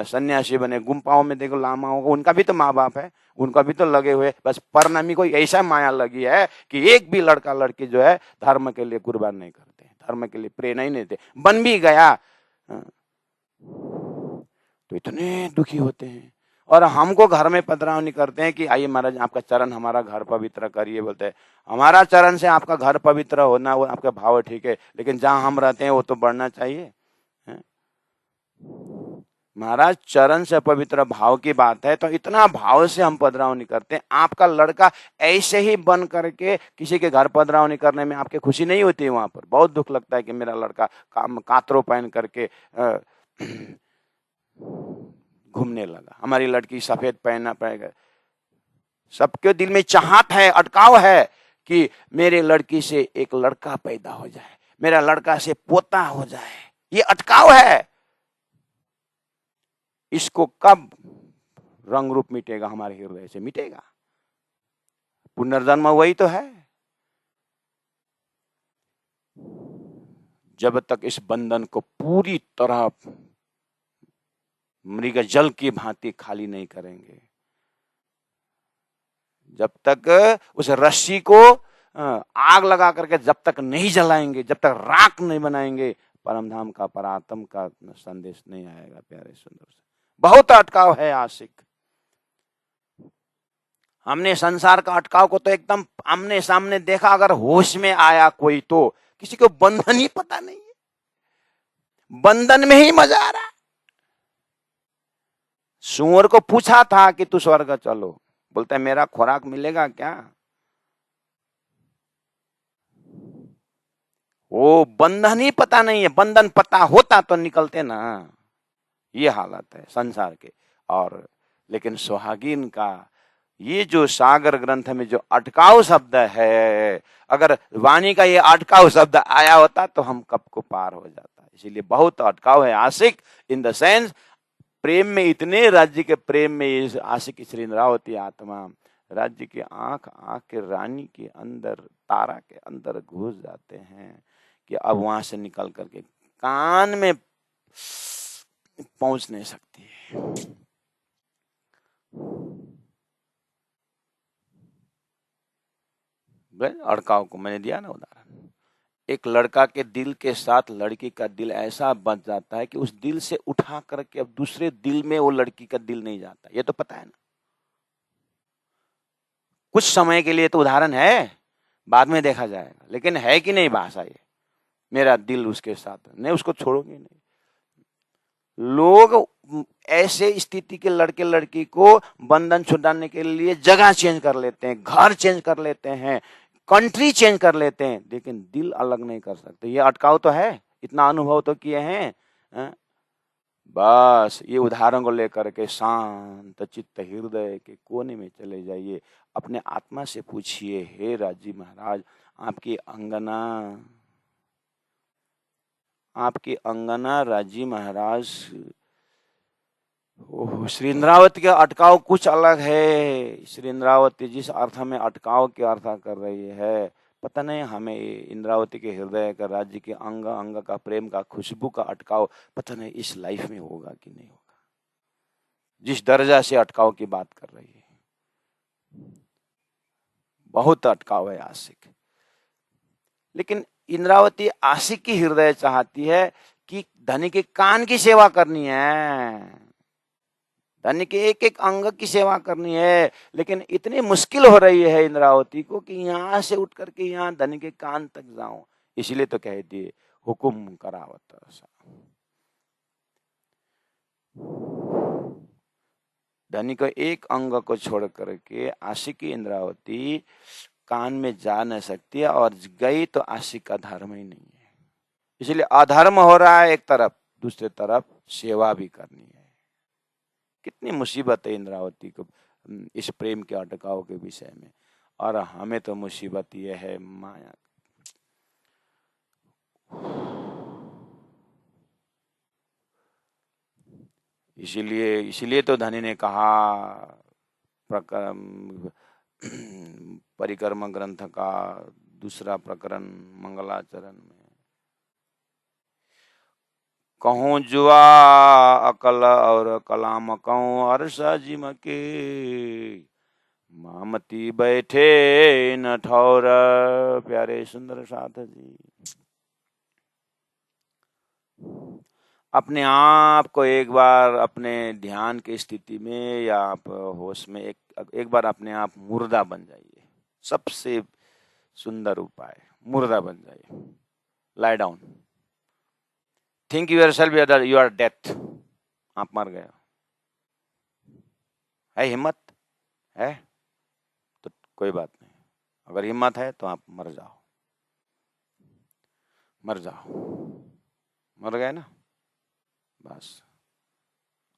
सन्यासी बने गुम्पाओं में देखो लामाओं को, उनका भी तो माँ बाप है, उनका भी तो लगे हुए, बस परिणामी को ऐसा माया लगी है कि एक भी लड़का लड़की जो है धर्म के लिए कुर्बान नहीं करते, धर्म के लिए प्रेरणा ही नहीं देते। बन भी गया तो इतने दुखी होते हैं, और हमको घर में पधरावनी करते हैं कि आइए महाराज आपका चरण हमारा घर पवित्र करिए। बोलते हैं हमारा चरण से आपका घर पवित्र होना वो आपका भाव ठीक है, लेकिन जहां हम रहते हैं वो तो बढ़ना चाहिए। महाराज चरण से पवित्र भाव की बात है, तो इतना भाव से हम पधरावनी करते हैं। आपका लड़का ऐसे ही बन करके किसी के घर पधरावनी करने में आपके खुशी नहीं होती है, वहां पर बहुत दुख लगता है कि मेरा लड़का कातरो पहन करके घूमने लगा, हमारी लड़की सफेद पहनना पड़ेगा। सबके दिल में चाहत है, अटकाव है कि मेरे लड़की से एक लड़का पैदा हो जाए, मेरा लड़का से पोता हो जाए, ये अटकाव है। इसको कब रंग रूप मिटेगा? हमारे हृदय से मिटेगा। पुनर्जन्म वही तो है। जब तक इस बंधन को पूरी तरह मृग जल की भांति खाली नहीं करेंगे, जब तक उस रस्सी को आग लगा करके जब तक नहीं जलाएंगे, जब तक राख नहीं बनाएंगे, परमधाम का परात्म का संदेश नहीं आएगा। प्यारे सुंदर से बहुत अटकाव है आशिक। हमने संसार का अटकाव को तो एकदम आमने सामने देखा, अगर होश में आया कोई तो किसी को बंधन ही पता नहीं है, बंधन में ही मजा आ रहा है। सुअर को पूछा था कि तू स्वर्ग चलो, बोलता है मेरा खुराक मिलेगा क्या? वो बंधन ही पता नहीं है, बंधन पता होता तो निकलते ना। ये हालत है संसार के। और लेकिन सुहागिन का ये जो सागर ग्रंथ में जो अटकाव शब्द है, अगर वाणी का ये अटकाव शब्द आया होता तो हम कब को पार हो जाता। इसीलिए बहुत अटकाव है आशिक, इन द सेंस प्रेम में, इतने राज्य के प्रेम में ये आशिक श्री इंद्रावती आत्मा राज्य की आंख के रानी के अंदर, तारा के अंदर घुस जाते हैं कि अब वहां से निकल करके कान में पहुंच नहीं सकती है। अड़काव को मैंने दिया ना उदाहरण। एक लड़का के दिल के साथ लड़की का दिल ऐसा बच जाता है कि उस दिल से उठा करके अब दूसरे दिल में वो लड़की का दिल नहीं जाता। ये तो पता है ना। कुछ समय के लिए तो उदाहरण है, बाद में देखा जाएगा, लेकिन है कि नहीं भाषा ये, मेरा दिल उसके साथ नहीं, उसको छोड़ोगे नहीं। लोग ऐसे स्थिति के लड़के लड़की को बंधन छुड़ाने के लिए जगह चेंज कर लेते हैं, घर चेंज कर लेते हैं, कंट्री चेंज कर लेते हैं, लेकिन दिल अलग नहीं कर सकते। ये अटकाव तो है, इतना अनुभव तो किए हैं। बस ये उदाहरण को लेकर के शांत चित्त हृदय के कोने में चले जाइए, अपने आत्मा से पूछिए, हे राजी महाराज आपकी अंगना राजी महाराज, ओह श्री इंद्रावती का अटकाव कुछ अलग है। श्री इंद्रावती जिस अर्थ में अटकाव के अर्थ कर रही है, पता नहीं हमें इंद्रावती के हृदय का, राज्य के अंग अंग का, प्रेम का, खुशबू का अटकाव पता नहीं इस लाइफ में होगा कि नहीं होगा। जिस दर्जा से अटकाव की बात कर रही है, बहुत अटकाव है आशिक। लेकिन इंद्रावती आशिक की हृदय चाहती है कि धनी के कान की सेवा करनी है, धनी के एक एक अंग की सेवा करनी है, लेकिन इतनी मुश्किल हो रही है इंद्रावती को कि यहां से उठ करके यहाँ धनी के कान तक जाऊं। इसलिए तो कहती है हुकुम करावत सा। धनी को एक अंग को छोड़ करके आशिकी इंद्रावती कान में जा न सकती है, और गई तो आशिक का धर्म ही नहीं है। इसलिए अधर्म हो रहा है एक तरफ, दूसरी तरफ सेवा भी करनी है। कितनी मुसीबत है इंद्रावती को इस प्रेम के अटकाव के विषय में, और हमें तो मुसीबत यह है माया। इसीलिए इसीलिए तो धनी ने कहा परिक्रम ग्रंथ का दूसरा प्रकरण मंगलाचरण में, कहूँ जुआ अकल और कलाम कहूँ अर्ष जिम के, मामती बैठे न ठौर। प्यारे सुंदर साथ जी, अपने आप को एक बार अपने ध्यान की स्थिति में या आप होश में एक बार अपने आप मुर्दा बन जाइए। सबसे सुंदर उपाय, मुर्दा बन जाइए। Lie down, think yourself you are death. आप मर गए। है हिम्मत है तो कोई बात नहीं, अगर हिम्मत है तो आप मर जाओ, मर जाओ। मर गए ना, बस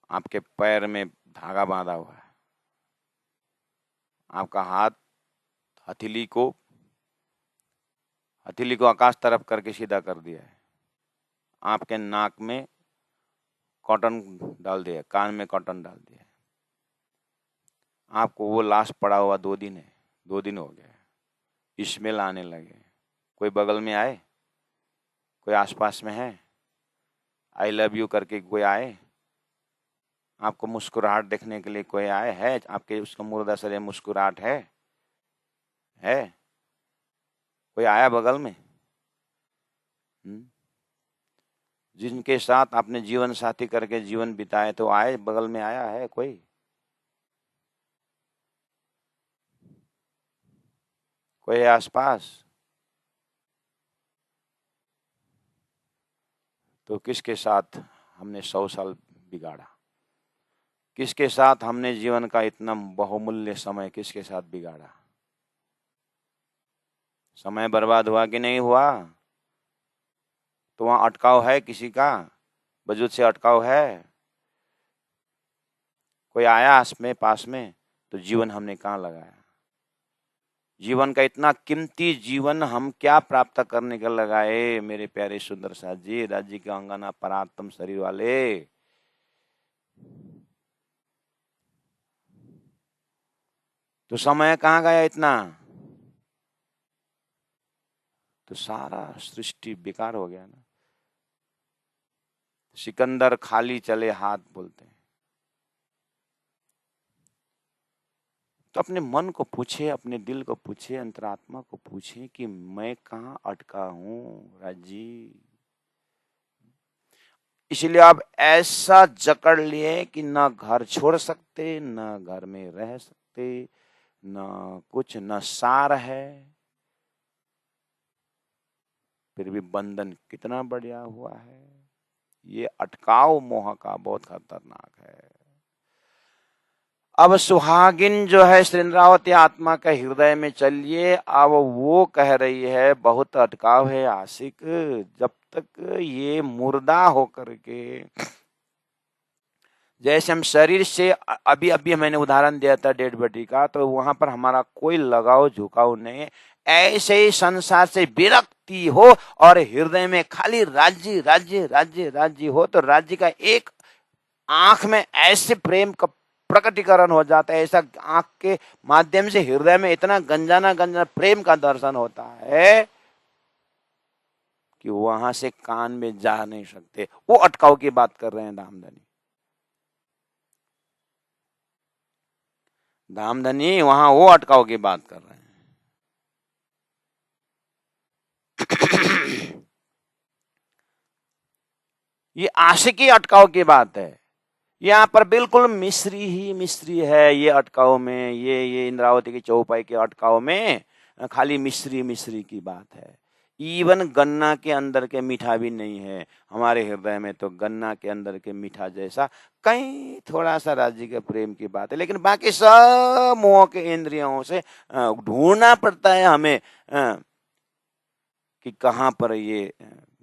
आपके पैर में धागा बांधा हुआ है, आपका हाथ हथेली को आकाश तरफ करके सीधा कर दिया है, आपके नाक में कॉटन डाल दिया, कान में कॉटन डाल दिया। आपको वो लाश पड़ा हुआ 2 दिन है, 2 दिन हो गए, स्मेल आने लगे। कोई बगल में आए, कोई आसपास में है, आई लव यू करके कोई आए, आपको मुस्कुराहट देखने के लिए कोई आए है, आपके उसका मुर्दा शरीर मुस्कुराहट है कोई आया बगल में? जिनके साथ आपने जीवन साथी करके जीवन बिताए तो आए, बगल में आया है कोई? कोई आसपास? तो किसके साथ हमने 100 साल बिगाड़ा? किसके साथ हमने जीवन का इतना बहुमूल्य समय किसके साथ बिगाड़ा? समय बर्बाद हुआ कि नहीं हुआ? तो वहां अटकाव है किसी का, वजूद से अटकाव है? कोई आया पास में तो जीवन हमने कहाँ लगाया? जीवन का इतना कीमती जीवन हम क्या प्राप्त करने के लगाए? मेरे प्यारे सुंदर साथ जी, राज्य के अंगना परात्म शरीर वाले, तो समय कहाँ गया इतना? तो सारा सृष्टि बेकार हो गया ना। सिकंदर खाली चले हाथ बोलते हैं। तो अपने मन को पूछे, अपने दिल को पूछे, अंतरात्मा को पूछे कि मैं कहाँ अटका हूं राजी। इसलिए आप ऐसा जकड़ लिए कि ना घर छोड़ सकते, ना घर में रह सकते, ना कुछ, ना सार है, फिर भी बंधन कितना बढ़िया हुआ है। ये अटकाव मोह का बहुत खतरनाक है। अब सुहागिन जो है श्रृंद्रावती आत्मा के हृदय में चलिए, अब वो कह रही है बहुत अटकाव है आशिक, जब तक ये मुर्दा होकर के, जैसे हम शरीर से अभी अभी मैंने उदाहरण दिया था डेड बॉडी का, तो वहां पर हमारा कोई लगाव झुकाव नहीं है। ऐसे ही संसार से विरक्ति हो और हृदय में खाली राज्य राज्य राज्य राज्य हो, तो राज्य का एक आंख में ऐसे प्रेम का प्रकटीकरण हो जाता है, ऐसा आंख के माध्यम से हृदय में इतना गंजाना गंजाना प्रेम का दर्शन होता है कि वहां से कान में जा नहीं सकते। वो अटकाव की बात कर रहे हैं धामधनी, वहां वो अटकाव की बात कर रहे हैं। ये आशिकी अटकाव की बात है। यहाँ पर बिल्कुल मिस्री ही मिस्री है ये अटकाव में, ये इंद्रावती की चौपाई के अटकाव में खाली मिस्री मिस्री की बात है। इवन गन्ना के अंदर के मीठा भी नहीं है। हमारे हृदय में तो गन्ना के अंदर के मीठा जैसा कहीं थोड़ा सा राज्य के प्रेम की बात है, लेकिन बाकी सब मोह के इंद्रियों से ढूंढना पड़ता है हमें कि कहाँ पर ये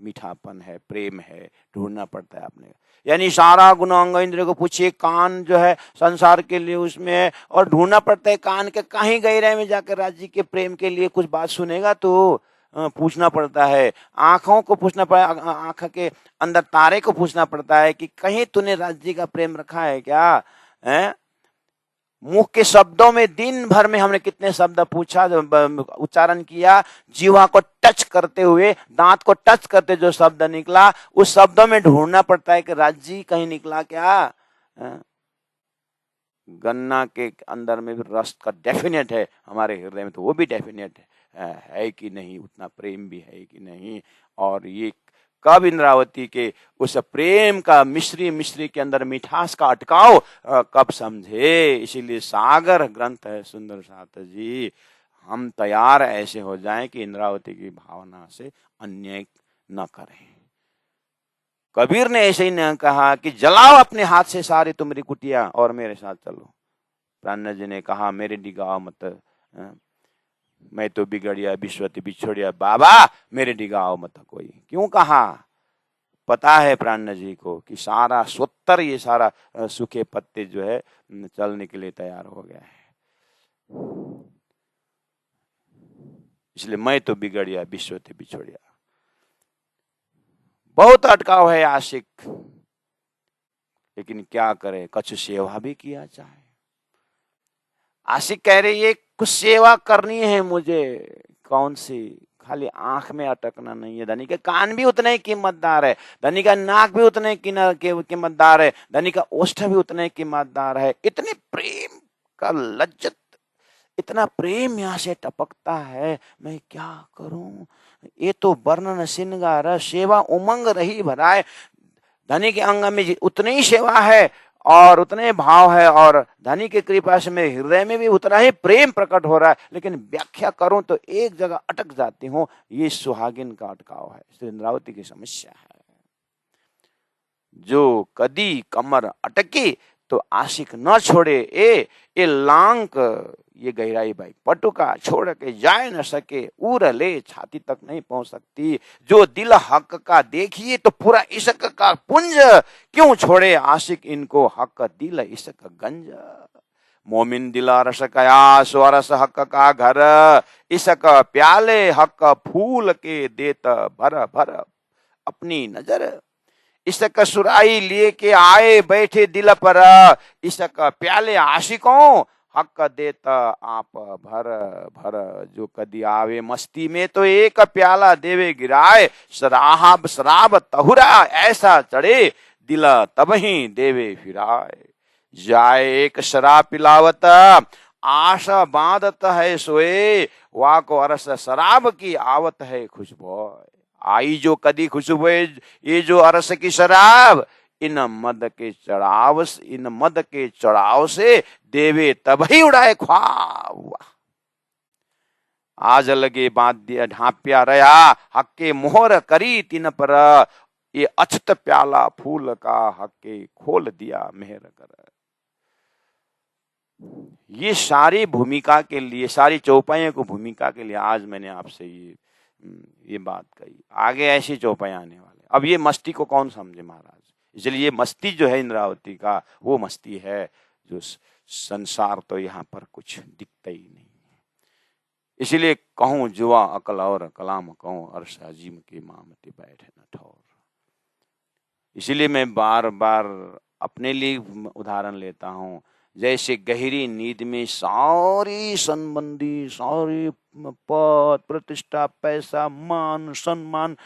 मीठापन है, प्रेम है, ढूंढना पड़ता है आपने। यानी सारा गुणांग इंद्रिय को पूछिए, कान जो है संसार के लिए उसमें है, और ढूंढना पड़ता है कान के कहीं गहराई में जाकर राज्य के प्रेम के लिए कुछ बात सुनेगा तो पूछना पड़ता है, आंखों को पूछना पड़ा, आंख के अंदर तारे को पूछना पड़ता है कि कहीं तूने राज्य का प्रेम रखा है क्या? है मुख के शब्दों में दिन भर में हमने कितने शब्द पूछा, उच्चारण किया, जीवा को टच करते हुए, दांत को टच करते जो शब्द निकला, उस शब्दों में ढूंढना पड़ता है कि राज्य कहीं निकला क्या? गन्ना के अंदर में भी रस का डेफिनेट है, हमारे हृदय में तो वो भी डेफिनेट है कि नहीं, उतना प्रेम भी है कि नहीं। और ये कब इंद्रावती के उस प्रेम का मिश्री के अंदर मिठास का अटकाव कब समझे। इसीलिए सागर ग्रंथ है सुंदर साथ जी, हम तैयार ऐसे हो जाएं कि इंद्रावती की भावना से अन्याय न करें। कबीर ने ऐसे ही न कहा कि जलाओ अपने हाथ से सारी तुम्हारी कुटिया और मेरे साथ चलो। प्राण जी ने कहा मेरे डिगाओ मत, मैं तो बिगड़िया विश्वति बिछोड़िया बाबा, मेरे डिगाओ मत कोई। क्यों कहा? पता है प्राण जी को कि सारा स्वत्तर ये सारा सूखे पत्ते जो है चलने के लिए तैयार हो गया है, इसलिए मैं तो बिगड़िया विश्वति बिछोड़िया। बहुत अटकाव है आशिक, लेकिन क्या करे, कुछ सेवा भी किया चाहे। आशिक कह रही है कुछ सेवा करनी है मुझे, कौन सी? खाली आंख में अटकना नहीं है। धनी के कान भी उतने ही कीमतदार है, धनी का नाक भी उतने कीमतदार है, धनी का ओष्ठ भी उतने कीमतदार है। इतने प्रेम का लज्जत, इतना प्रेम यहाँ से टपकता है, मैं क्या करूं? ये तो वर्णन सिंगार सेवा उमंग रही भराए। धनी के अंग में उतनी ही सेवा है और उतने भाव है, और धनी की कृपा से मेरे हृदय में भी उतना ही प्रेम प्रकट हो रहा है, लेकिन व्याख्या करूं तो एक जगह अटक जाती हूं। ये सुहागिन का अटकाव है, इंद्रावती की समस्या है। जो कदी कमर अटकी तो आशिक न छोड़े, ए लांक ये गहराई भाई पटुका छोड़ के जाए न सके, उर ले छाती तक नहीं पहुंच सकती। जो दिल हक का देखिए तो पूरा इश्क का पुंज, क्यों छोड़े आशिक इनको हक दिल इश्क गंज। मोमिन दिला रस कया स्वरस हक का घर, इश्क प्याले हक फूल के देत भर भर अपनी नजर। इश्क सुराई लिए के आए बैठे दिल पर, इश्क प्याले आशिकों हक देता आप भर भर। जो कदी आवे मस्ती में तो एक प्याला देवे गिराए, शराब शराब तहुरा ऐसा चढ़े, दिल तबही देवे फिराए। जाए एक शराब पिलावत आशा बांधत है सोए, वाको अरस शराब की आवत है खुशबू। आई जो कदी खुशबू ये जो अरस की शराब, इन मद के चढ़ाव से देवे तभी उड़ाए ख्वाब। आज लगे बाध्य ढांपिया रहा, हक्के मोहर करी तीन पर, ये अछत प्याला फूल का हक्के खोल दिया मेहर कर। ये सारी भूमिका के लिए, सारी चौपाइयों को भूमिका के लिए आज मैंने आपसे ये बात कही। आगे ऐसी चौपाइयां आने वाले। अब ये मस्ती को कौन समझे महाराज? इसलिए मस्ती जो है इंद्रावती का, वो मस्ती है जो संसार तो यहाँ पर कुछ दिखता ही नहीं है। इसलिए कहूं जुआ अकल और कलाम कहूं अर्श अजीम के मामती बैठे न ठौर। इसीलिए मैं बार बार अपने लिए उदाहरण लेता हूं। जैसे गहरी नींद में सारी संबंधी, सारी पद प्रतिष्ठा, पैसा, मान सम्मान,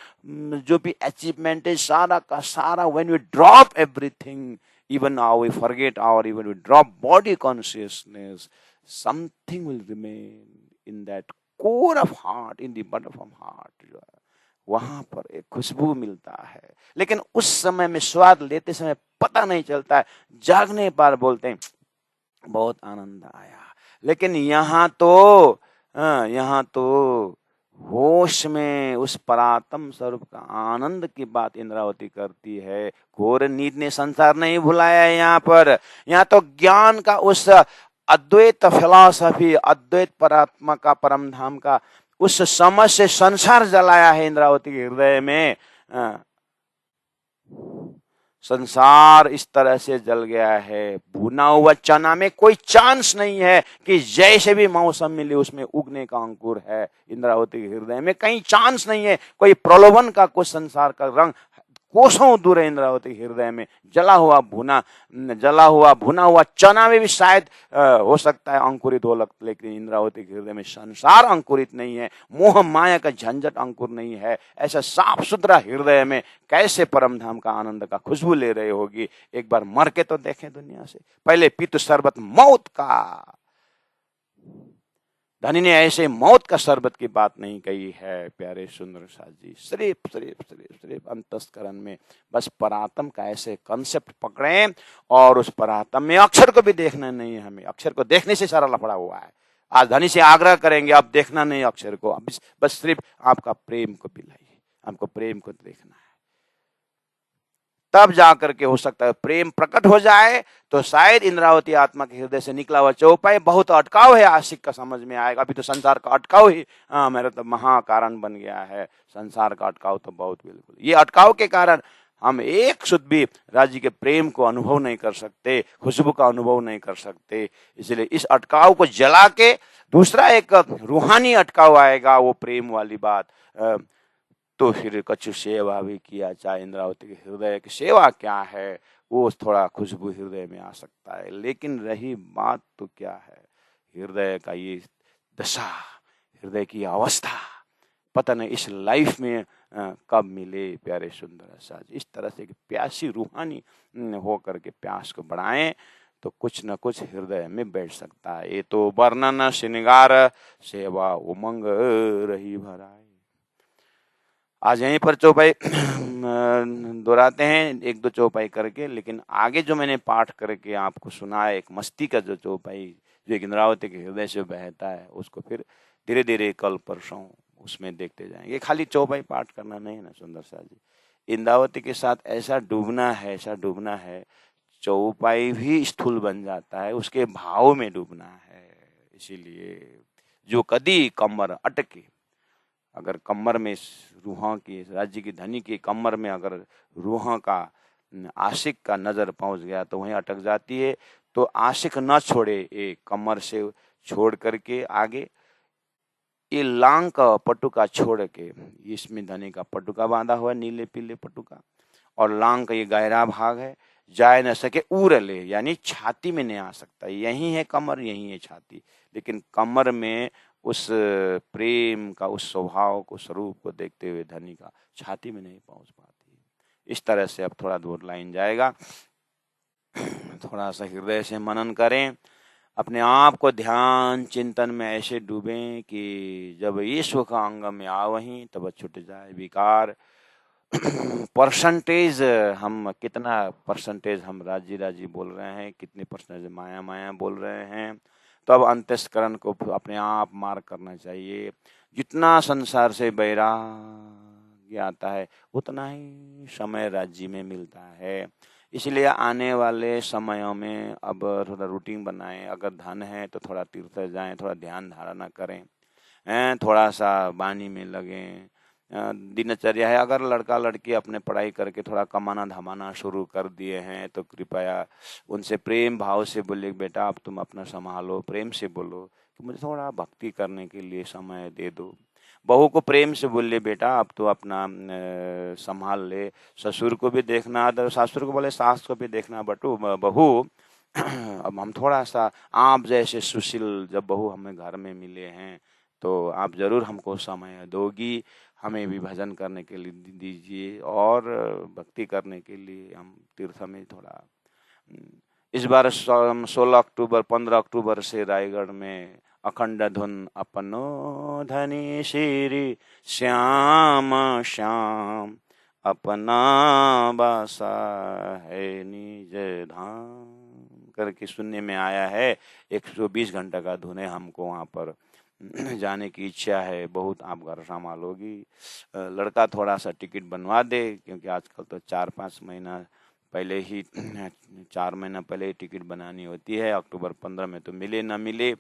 जो भी अचीवमेंट है, सारा का सारा, when we drop everything, even now we forget our, even we drop body consciousness, something will remain in that core of heart, in the bottom of heart, जो है वहां पर एक खुशबू मिलता है। लेकिन उस समय में स्वाद लेते समय पता नहीं चलता है, जागने पर बोलते हैं बहुत आनंद आया। लेकिन यहाँ तो होश में उस परात्म स्वरूप का आनंद की बात इंद्रावती करती है। घोर नींद ने संसार नहीं भुलाया यहाँ पर। यहाँ तो ज्ञान का उस अद्वैत फिलॉसफी, अद्वैत परात्मा का, परम धाम का उस समझ से संसार जलाया है इंद्रावती के हृदय में। संसार इस तरह से जल गया है, भुना हुआ चना में कोई चांस नहीं है कि जैसे भी मौसम मिले उसमें उगने का अंकुर है। इंद्रावती के हृदय में कहीं चांस नहीं है, कोई प्रलोभन का, कुछ संसार का रंग कोसों दूर है। इंद्रावती के हृदय में जला हुआ भुना हुआ चना में भी शायद हो सकता है अंकुरित हो, लेकिन इंद्रावती के हृदय में संसार अंकुरित नहीं है, मोह माया का झंझट अंकुर नहीं है। ऐसा साफ सुथरा हृदय में कैसे परम धाम का आनंद का खुशबू ले रहे होगी। एक बार मर के तो देखें दुनिया से, पहले पीतु शरबत मौत का। धनी ने ऐसे मौत का शरबत की बात नहीं कही है प्यारे सुंदर साथ जी। सिर्फ अंतस्करण में बस परात्म का ऐसे कंसेप्ट पकड़ें और उस परात्म में अक्षर को भी देखना नहीं है। हमें अक्षर को देखने से सारा लफड़ा हुआ है। आज धनी से आग्रह करेंगे, अब देखना नहीं अक्षर को, अब बस सिर्फ आपका प्रेम को पिलाइए, आपको प्रेम को देखना है। तब जाकर के हो सकता है प्रेम प्रकट हो जाए, तो शायद इंद्रावती आत्मा के हृदय से निकला हुआ चौपाई बहुत अटकाव है आशिक का समझ में आएगा। अभी तो संसार का अटकाव ही मेरा तो महाकारण बन गया है। संसार का अटकाव तो बहुत, बिल्कुल ये अटकाव के कारण हम एक शुद्ध भी राज्य के प्रेम को अनुभव नहीं कर सकते, खुशबू का अनुभव नहीं कर सकते। इसलिए इस अटकाव को जला के दूसरा एक रूहानी अटकाव आएगा, वो प्रेम वाली बात। तो फिर कछु सेवा भी किया, चाहे इंद्रावती के हृदय की सेवा क्या है, वो थोड़ा खुशबू हृदय में आ सकता है। लेकिन रही बात तो क्या है, हृदय का ये दशा, हृदय की अवस्था पता नहीं इस लाइफ में कब मिले प्यारे सुंदर साज। इस तरह से प्यासी रूहानी हो करके प्यास को बढ़ाएं तो कुछ न कुछ हृदय में बैठ सकता है। ये तो वर्णन श्रृंगार सेवा उमंग रही भराए। आज यहीं पर चौपाई दोहराते हैं, एक दो चौपाई करके, लेकिन आगे जो मैंने पाठ करके आपको सुनाया, एक मस्ती का जो चौपाई जो एक इंद्रावती के हृदय से बहता है, उसको फिर धीरे धीरे कल परसों उसमें देखते जाएंगे। खाली चौपाई पाठ करना नहीं है ना सुंदर सा जी, इंद्रावती के साथ ऐसा डूबना है, ऐसा डूबना है, चौपाई भी स्थूल बन जाता है, उसके भाव में डूबना है। इसीलिए जो कदी कमर अटके, अगर कमर में रूह की, राज्य की धनी की कमर में अगर रूह का आशिक का नजर पहुंच गया तो वहीं अटक जाती है। तो आशिक न छोड़े, ये कमर से छोड़ करके आगे ये लांग का पटुका छोड़ के, इसमें धनी का पटुका बांधा हुआ है, नीले पीले पटुका, और लांग का ये गहरा भाग है, जाए न सके उर ले, यानी छाती में नहीं आ सकता। यही है कमर, यही है छाती, लेकिन कमर में उस प्रेम का, उस स्वभाव को, स्वरूप को देखते हुए धनी का छाती में नहीं पहुंच पाती। इस तरह से अब थोड़ा दूर लाइन जाएगा, थोड़ा सा हृदय से मनन करें, अपने आप को ध्यान चिंतन में ऐसे डूबें कि जब ईश्वर का अंग में आवहीं तब छूट जाए विकार। परसेंटेज हम कितना परसेंटेज हम राजी राजी बोल रहे हैं, कितने परसेंटेज माया माया बोल रहे हैं। तो अब अंतस्करण को अपने आप मार्क करना चाहिए। जितना संसार से वैराग्य आता है उतना ही समय राज्य में मिलता है। इसलिए आने वाले समयों में अब थोड़ा रूटीन बनाएं। अगर धन है तो थोड़ा तीर्थ जाएं, थोड़ा ध्यान धारणा करें, थोड़ा सा वाणी में लगें, दिनचर्या है। अगर लड़का लड़की अपने पढ़ाई करके थोड़ा कमाना धमाना शुरू कर दिए हैं तो कृपया उनसे प्रेम भाव से बोलिए, बेटा अब तुम अपना संभालो, प्रेम से बोलो कि मुझे थोड़ा भक्ति करने के लिए समय दे दो। बहू को प्रेम से बोलिए, बेटा अब तो अपना संभाल ले, ससुर को भी देखना, सासुर को बोले सास को भी देखना, बहू अब हम थोड़ा सा आप जैसे सुशील जब बहू हमें घर में मिले हैं तो आप जरूर हमको समय दोगी, हमें भी भजन करने के लिए दीजिए और भक्ति करने के लिए हम तीर्थ में थोड़ा। इस बार 16 अक्टूबर 15 अक्टूबर से रायगढ़ में अखंड धुन अपनो धनी श्री श्याम श्याम अपना बासा है निज धाम करके सुनने में आया है। 120 घंटा का धुन है, हमको वहाँ पर जाने की इच्छा है बहुत। आप घर संभालोगी, लड़का थोड़ा सा टिकट बनवा दे, क्योंकि आजकल तो 4-5 महीना पहले ही 4 महीना पहले ही टिकट बनानी होती है। अक्टूबर 15 में तो मिले ना मिले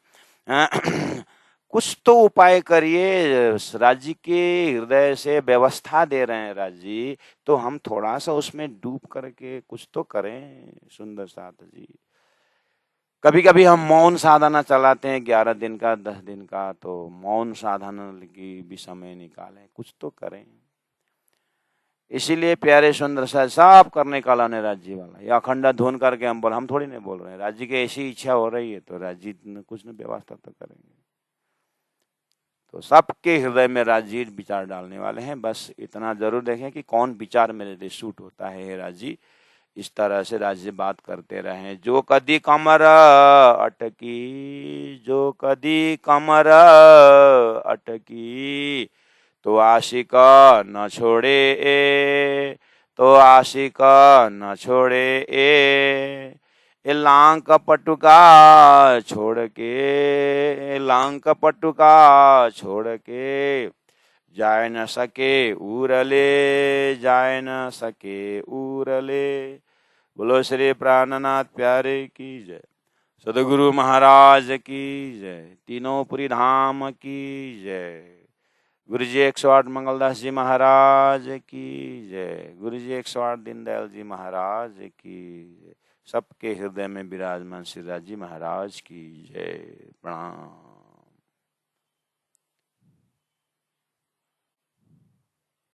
कुछ तो उपाय करिए। राज्य के हृदय से व्यवस्था दे रहे हैं राज्य, तो हम थोड़ा सा उसमें डूब करके कुछ तो करें। सुंदर साथ जी, कभी कभी हम मौन साधना चलाते हैं 11 दिन का 10 दिन का, तो मौन साधना की भी समय निकालें, कुछ तो करें। इसीलिए प्यारे सुंदर साथ सब करने का लाने राज्य वाला, या अखंड धुन करके हम थोड़ी नहीं बोल रहे हैं। राज्य की ऐसी इच्छा हो रही है तो राज्य ने कुछ न व्यवस्था तो करेंगे। तो सबके हृदय में राज्य विचार डालने वाले हैं। बस इतना जरूर देखें कि कौन विचार मेरे लिए सूट होता है। राज्य इस तरह से राज्य बात करते रहे। जो कदी कमर अटकी, जो कदी कमर अटकी, तो आशिक न छोड़े ए, तो आशिक न छोड़े ए लांक पटुका छोड़ के, लांक पटुका छोड़ के, जाय न सके उरले, जाय न सके उरले। बोलो श्री प्राणनाथ प्यारे की जय, सदगुरु महाराज की जय, तीनों पुरी धाम की जय। गुरु जी 108 मंगलदास जी महाराज की जय। गुरु जी 108 दीनदयाल जी महाराज की जय। सबके हृदय में विराजमान श्री राज जी महाराज की जय। प्रणाम।